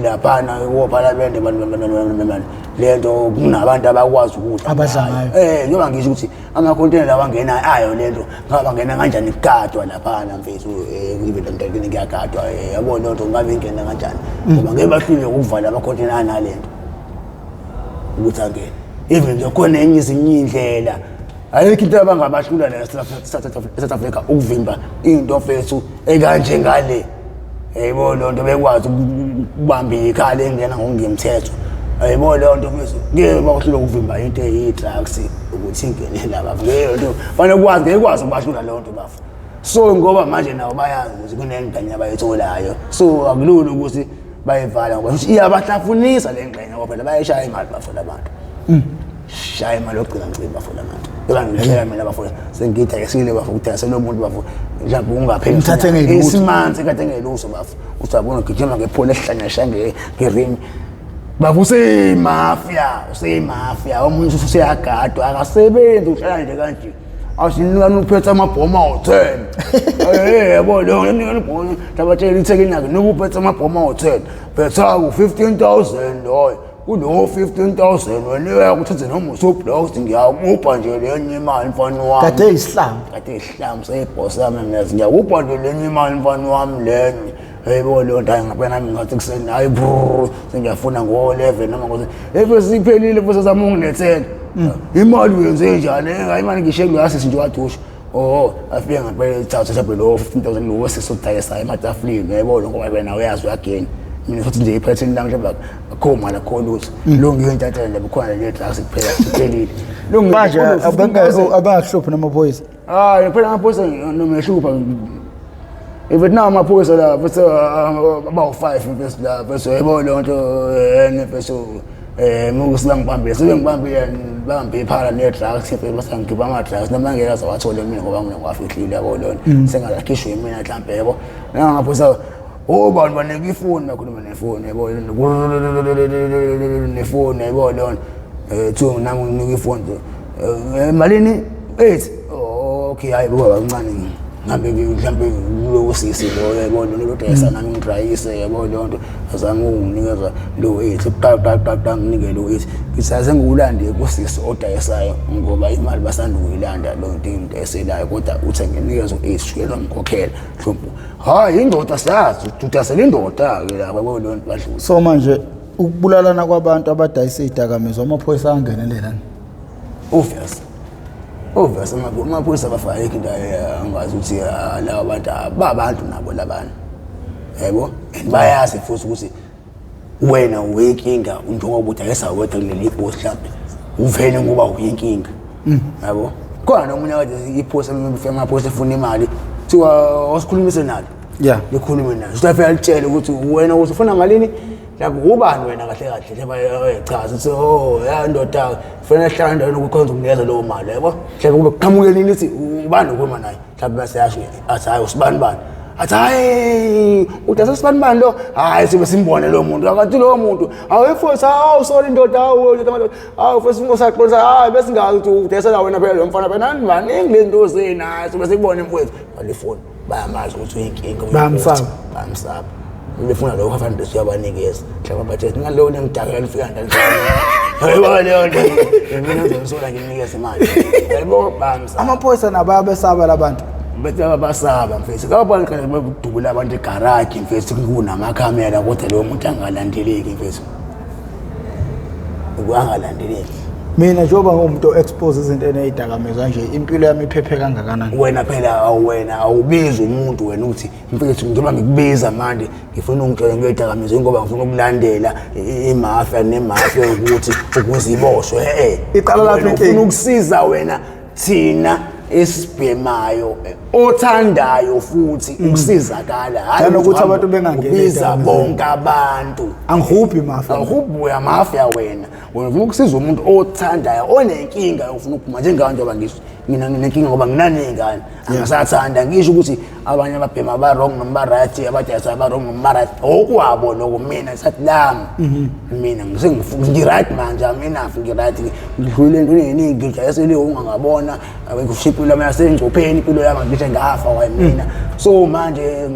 Speaker 1: laphana woParliament lento kunabantu abakwazi ukuthi
Speaker 2: abadla ngayo
Speaker 1: njengoba ngisho ukuthi ama-container lawa angena ayo lento ngaba ngena kanjani kugadwa laphana mfethu even emntakeni kuyagadwa yabo lonto ngabe ingena kanjani ngoba ngeke bahlule ukuvala ama-container analento ukuthi angene even nje khona enye izinye indlela ayikho into abangabahlula la eSouth Africa ukuvimba into mfethu ekanje ngale yebo lonto bekwazi ukubamba ikhala engena ngokungemthetho yebo lonto mfethu ngeke bahlule ukuvimba into eyi-drugs ukuthi ingene laba ngeke fanele ukwazi ukubahlula lonto bafu so ngoba manje nawo bayazi ukuthi kunengxenye abayitholayo so akulula ukuthi bayivala ngoba iyabahlafunisa le ngxenye ngoba phela bayashaya imali bafuna abantu shaya imali yokugcina ngicimba bafuna abantu ngoba ngishaya mina bafuna sengithekisile bafuna ukudayisa lo muntu bafuna mhlawumbe ungapheli isimanzi kade ngeluso bafu usabona ugijima ngephole esihlanyasha ngerim bavuse mafia omunye useyagadwa akasebenzi uhlala nje kanje asinikana uphethe amabhoma awu-10 yebo lo nibona tabatshela ithekeni yakhe nokuphethe amabhoma awu-10 phetha ku-15,000 loyo kulo 15,000 wena uyakuthatha noma usoblocked ngiyakupha nje lenye imali mfana wami
Speaker 2: kade isihlambu
Speaker 1: seyibhosi yami mina ngiyakupha nje lenye imali mfana wami lenye yebo lo nto ngapha nami ngathi kuseni hayi sengiyafuna ngo-11 noma ngo siphelile futhi zama ungilethela imali uyenze njani hayi manje ngishiye ngiyasisi nje wadusha afike ngaphela ithatha mhlawumbe lo 15,000 lo wesisodayisa ematafuleni yebo lo ngoba wena uyazi uyagena mina futhi nje iphethini lami mhlawumbe akho mali akho lutho lo ngiyontatela nje bukhona le drugs kuphela siphelile lo
Speaker 2: manje abangahluphi namaphoyisa
Speaker 1: phela amaphoyisa nomehlupha even now amaphoyisa la bese about 5 bese la bese yebo lonto bese mukusibangibambile sebengibambile bambe iphala ne-drugs basangikhipha ama-drugs noma ngeke aze wathole mina ngoba mina ngiwafihlile yabo lona sengalakhishwe mina mhlawumbe yebo nangaphoyisa bantu banika ifoni bakhuluma nefoni yabo nefoni yabo lona kuthiwa nami nginika ifoni malini ethi okay hayi baba kancane ngambe mhlambe lo sisi lo yabona lo dayisa nami ngidayise yabona lonto azange unginikeza lo ethi qaqaqaqaq nginike lo ethi ngisaze ngulande kusisi odayisayo ngoba imali basanda ukuyilanda lonto into eselayo kodwa uthi nginikeza u8 shukela ngikhokhela mhlawumbe hayi indoda siyazi udasela indoda ke lapha bonto badlula
Speaker 2: so manje ukubulalana kwabantu abadayisa izidakamizwa amaphoyisa angenelela obvious amaphoyisa bafake into angazi ukuthi laba bantu babantu nabo labantu yebo bayazi futhi ukuthi wena uyinkinga njengoba udayisa wedwa kuleli post mhlawumbe uvele ngoba uyinkinga yabo khona nomunye kade ipost amaphoyisa efuna imali kuthiwa osikhulumise nalo likhulume naye usafika alitshele ukuthi wena usufuna malini lapho ubani wena kahle kahle bayachaza ukuthi ya ndoda kufanele hlala ndaweni ukukhonza ukunikeza leyo mali yabo hleke kube kuqhamukeni lithi ubani ukhuluma naye mhlawumbe basiyasho athi hayi usibani bani athi hayi udase sibani bani lo hayi sibe simbone lo muntu akathi lo muntu awuyifosa sorry ndoda awufesa ngosaqolisa hayi bese ngazi ukuthi udayisela wena phela lo mfana phela nani maningi lento zena sibe sikubone mfowethu balifoni bayamazi ukuthi uyinkinga bamsaba Befuna lo kufanele siyabanikeza mhlawumbe bathi ngalo nemdaka lifika ndani hayiba leyo nto mina ngizosola nginikeze imali yabo bamsa amaphoyisa nabo besaba labantu
Speaker 1: bethe abasaba mfethu kabani kanye bekudubula abantu egarage mfethu kunamakamera kodwa lo muntu angalandeleki mfethu angalandeleki
Speaker 2: mina njengoba ngumuntu expose izinto enezidakamizwa nje impilo yami iphephe kangakanani
Speaker 1: wena phela wena awubiza umuntu wena uthi mfethu njengoba ngikubiza manje ngifuna ungitshela ngezidakamizwa ngoba ngifuna ukulandela imafia nemafia ukuthi ukuziboshwe
Speaker 2: iqala lapho
Speaker 1: ngifuna ukusiza wena thina esibhemayo othandayo futhi ukusizakala
Speaker 2: hayi ukuthi abantu bengangenisa
Speaker 1: bonke abantu
Speaker 2: angihubhi mafia
Speaker 1: angihubhi uyamafia wena ufuna ukusiza umuntu othandayo onenkinga ufuna ukuphuma njengabantu abangisho mina nginenkinga ngoba nginaningane angisathanda ngisho ukuthi abanye ababhema ba wrong noma right abadayisa ba wrong noma right okwabo lokho mina sathi lami mina ngi right manje mina ngi right ngidlule into eningi ngijayisele ungangabona ngikushipula mina sengcopheni impilo yami ngisho ngafa wayi mina so manje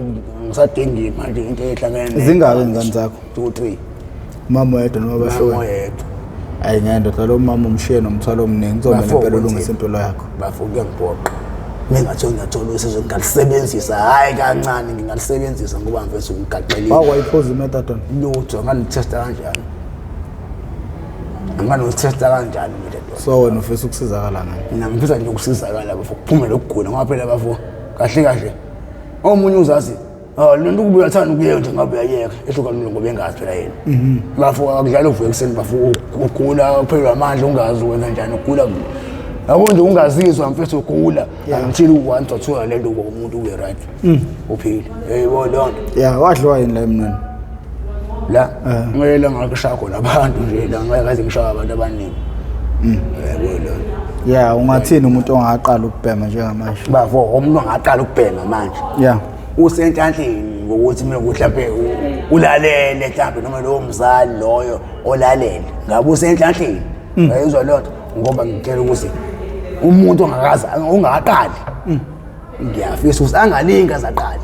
Speaker 1: ngisadingi manje into ehlangene
Speaker 2: zingaki ingane zakho
Speaker 1: 2 3
Speaker 2: mama yedwa noma bafowethu ayi ngendoda lo mama umshiye nomthwalo omningi kuzomela impela ulungisa impilo yakho
Speaker 1: bafuke ngibhoqa mingathi ngiyathola usizo ngalisebenzisa hayi kancane ngingalisebenzisa ngoba mfethu ngigaqelile
Speaker 2: wakwayiphoza imetadon
Speaker 1: lutho ngalitesta kanjani anganotesta kanjani imetadon
Speaker 2: so wena ufisa ukusizakala ngani
Speaker 1: mina ngifisa nje ukusizakala bafo kuphumela ukugula ngoba phela bafo kahle kahle omunye uzazi lento kubuya thana ukuye nje ngabe uyayeka ehluka ngoba engazi phela yena bafo akudlala uvuye kuseni bafo ugula uphelwa amandla ungazi wenza njani ugula yabo nje ungazizwa mfethu ugula angithili u1 to 2 lento kuba umuntu ube right uphile yebo lonto
Speaker 2: wadliwa yini la emnweni
Speaker 1: la ngeke ngakishaya khona abantu nje la ngeke kaze ngishaya abantu abaningi yebo lonto
Speaker 2: ungathini umuntu ongaqala ukubhema njengamanje
Speaker 1: bafo umuntu ongaqala ukubhema manje usenhlanhleni ngokuthi mina mhlawumbe ulalele mhlawumbe noma lo mzali loyo olalele ngabe usenhlanhleni uyizwa lonto ngoba ngitshela ukuthi umuntu ongakaza ungaqali ngiyafisa ukuthi angalinga azaqali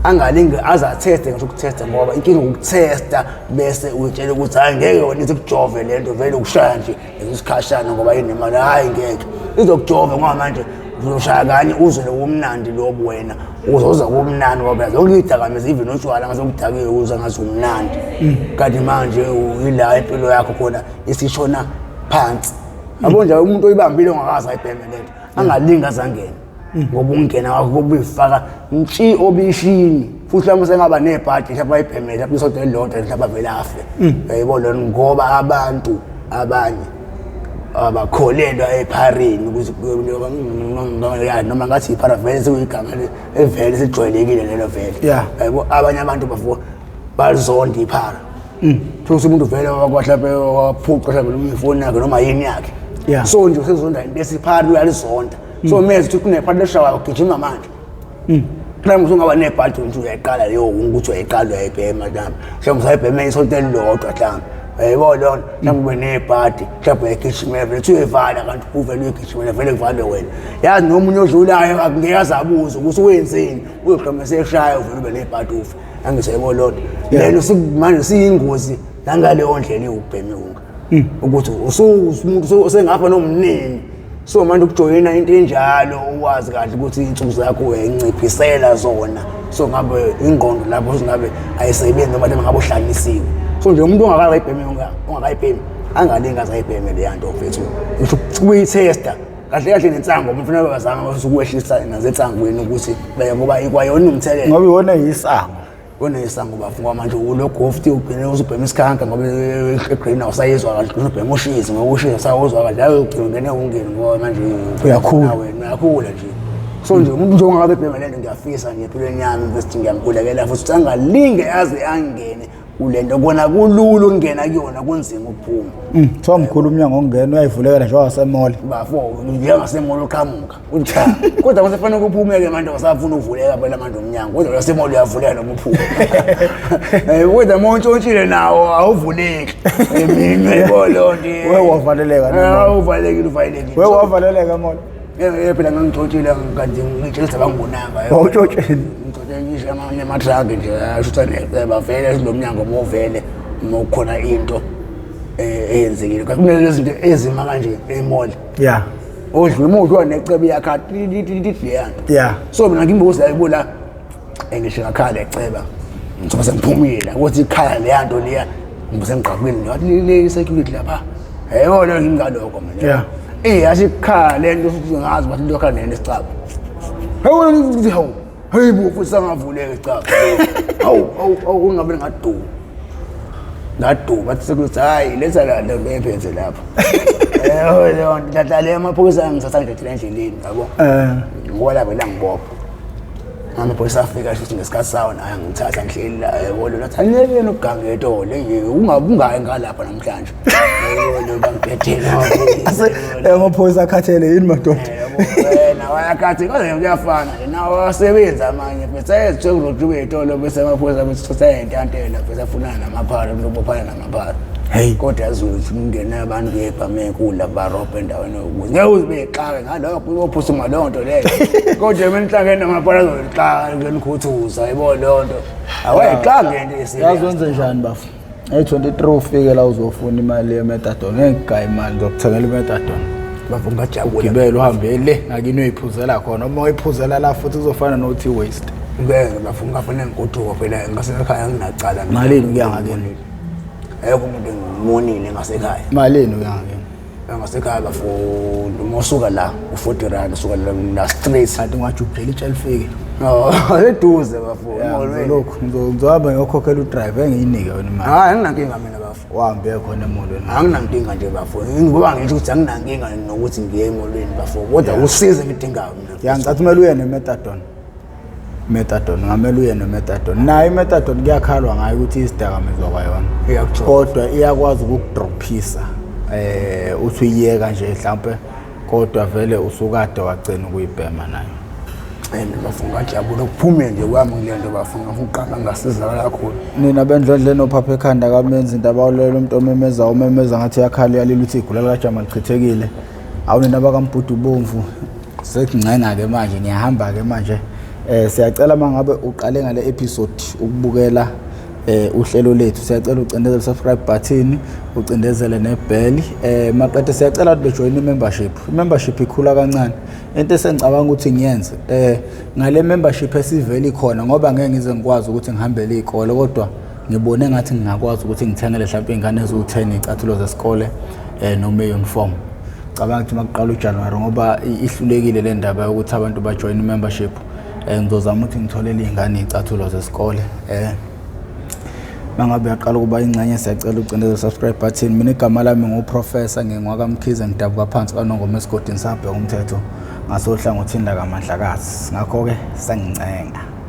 Speaker 1: angalingi azateste ngisho ukutesta ngoba inkinga ukutesta bese uyitshela ukuthi hayi ngeke wena ikujove lento vele ukushaya nje isikhashana ngoba yinemali hayi ngeke izokujova ngoba manje uzoshaya kanye uzwe lo umnandi lo wena uzoza kumnandi ngoba zonke izidakamizwa even utshwala ngasokudakile uza ngathi umnandi kanti manje uyila impilo yakho khona isishona phansi yabo nje umuntu oyibambile ongakazi ayibheme lento angalinga azangena ngoba ungena wakho kubifaka ntshi obishini futhi mhlawumbe sengaba nebhadi mhlawumbe ayibhemele lapho isonto elilodwa mhlawumbe vele afe yebo lo ngoba abantu abanye abakholelwa ephareni ukuthi noma ngathi iphara vele sekuyigama evele sijwayelekile lelo vele yabo abanye abantu bazonda iphara futhi umuntu vele wakwahlaphe waphuqa mhlawumbe ifoni yakhe noma yini yakhe so nje usezonda into esiphara uyalizonda so manje ukuthi kunephara leshawa ugijima manje mhlawumbe ungaba nebhadi nje uyayiqala leyo ukuthi uyayiqala uyayibhema mhlawumbe mhlawumbe usayibhema isonto elilodwa mhlawumbe yebo lona mhlawumbe nebhadi mhlawumbe egijimela vele uyevala kanti uvele uyegijimela vele kuvalwe wena yazi nomunye odlulayo akungeke azabuza ukuthi wenzeni uyogqama seshaya uvele ube nebhadi ufe angisayebo lona lelo sikumanje siyingozi nangaleyo ndlela eyubhemyunga ukuthi umuntu usengapha nomnini so manje ukujoyina into enjalo uwazi kahle ukuthi insuku zakho uyanciphisela zona so ngabe ingqondo lapho singabe ayisebenzi noma ngabe uhlanisiwe so nje umuntu ongakayibhemi angalinga azayibheme le yanto mfethu ukuyitesta kahle kahle nensango umfuna bazama ukwehlisa nazetsangweni ukuthi ngoba ikwayona umthelela
Speaker 2: ngoba iwona yisango
Speaker 1: onesango bafungwa manje ulogofti ubhene uzubhema isikhanka ngoba egreen awusayizwa kahle ubhema ushizi ngokushiza sawuzwa kahle hayi ugcine ungene ngoba manje
Speaker 2: uyakhula
Speaker 1: nje so nje umuntu nje ongabe ebhema lento ngiyafisa nje empilweni yami invest ngiyamkhulekela futhi angalinge aze angene kulento kona kulula ukungena kuyona kunzima ukuphuma
Speaker 2: so mkhulu umnyango ongena uyayivulekela nje wasemall
Speaker 1: bafo njengasemall uqhamuka ucha kodwa mase fanele ukuphumeke manje wasafuna ukuvuleka phela manje umnyango kodwa wasemall uyavuleka noma uphuma kodwa montshontshile nawo awuvuleki mina yibolondi
Speaker 2: wewe wavaleleka
Speaker 1: noma uvalekile
Speaker 2: wewe wavaleleka mall
Speaker 1: phela ngangithontshile kanti ngitshela bangibonanga
Speaker 2: awutshotsheni
Speaker 1: ngisho amanye amatraki nje ashutha bavele lomnyango movele mokhona into eyenzekile kumele lezi zinto ezima kanje emall
Speaker 2: yeah
Speaker 1: odlula umuntu onecebe yakhe yanto
Speaker 2: yeah
Speaker 1: so mina ngimbuza ayibula ngisho ngakhala eceba ngizoba sengiphumile ukuthi ikhaya le yanto leya ngisengiqaqile ngathi le security lapha yebo lo ngingaloko manje
Speaker 2: yeah
Speaker 1: asikhala lento futhi ngazi bathi into yakhe nene sicaba hawu hey bufu sangavuleka icaba awu ungabe ngadu bathi sekuthi hayi letha la nto ephethe lapha leyo ndatale amaphoyisa angisathatha endleleni yabo ngoba vela ngibopha amaphoyisa afika futhi ngesikhathi sawo naye ngithatha ngihleli la yebo lo nathi anyeke nokugangeto le ungayi ngalapha namhlanje yebo lo bangibhethela
Speaker 2: amaphoyisa akhathele yini madoda
Speaker 1: wena wayakhathi kodwa kuyafana nawo wasebenza amanye bese ezitheknoloji etolo bese amaphoyisa bese intantela bese afunana namaphara lobophana namaphara
Speaker 2: hey
Speaker 1: kodwa azothi ungena abantu ngebhame kula barobhe endaweni yokuthi ngeke uzibexake ngalokho uyophusuma leyo nto leyo kodwa mina nhlangene namaphara azolixaka ngenikhuthuza yebo leyo nto awayixake into esile
Speaker 2: yazwenze njani bafu 23 ufike la uzofuna imali yemetadone ngegaya imali zokuthengela imetadone
Speaker 1: bavunga jabula
Speaker 2: gibela uhambe le ngakini uyiphuzela khona uma uyiphuzela la futhi uzofana nothi waste
Speaker 1: ngeke bavunga fanele ngikuduko phela ngasekhaya nginacala
Speaker 2: malini kuyangakeni
Speaker 1: ayikho umuntu ngimonile ngasekhaya
Speaker 2: malini uyangakeni
Speaker 1: ngasekhaya bafo umosuka la u40 rand usuka la straight
Speaker 2: kanti ngajubhela itshela ifike
Speaker 1: eduze bafo
Speaker 2: lokho ngizohamba ngiyokhokhela udriver engiyinike wena imali
Speaker 1: hayi anginankinga mina bafo
Speaker 2: uhambe khona emolweni
Speaker 1: anginankinga nje bafo ngoba ngisho ukuthi anginankinga nokuthi ngiye emolweni bafo kodwa usize ngidingayo mina
Speaker 2: ngicathi kumele uye nemetadone ngamele uye nemetadone nayo imetadone kuyakhalwa ngayo ukuthi izidakamizwa kwayona kodwa iyakwazi ukukudrophisa uthi uyiyeka nje mhlawumbe kodwa vele usukade wagcina ukuyibhema nayo
Speaker 1: bafunga jabula ukuphume nje kwami ngilento bafunga uqala ngasiza kakhulu
Speaker 2: nina bendlondleni ophapha ekhanda kamenza into abawulela umuntu omemeza ngathi yakhala yalila uthi igula likajama lichithekile awunina abakambhudu bomvu sekungcenga ke manje ngiyahamba ke manje siyacela mangabe uqale ngale episode ukubukela uhlelo lethu siyacela ucindezele subscribe button ucindezele nebell maqede siyacela ukuthi bejoin membership ikhula kancane into esengicabanga ukuthi ngiyenze ngale membership esivele ikhona ngoba ngeke ngize ngikwazi ukuthi ngihambele izikole kodwa ngibone ngathi ngingakwazi ukuthi ngithengele mhlawumbe ingane ezu10 icathulo zesikole noma uniform cabanga ukuthi maqala uJanuary ngoba ihlulekile le ndaba yokuthi abantu bajoin membership ngizozama ukuthi ngitholele ingane icathulo zesikole mangabe yaqala kuba ingcenye siyacela ucindezele subscribe button mina igama lami nguprofessor ngingwakamkhize ngidabuka phansi kaNongoma esigodini sabheka umthetho ngasohlangothini la kaMandlakazi ngakho ke sengicenge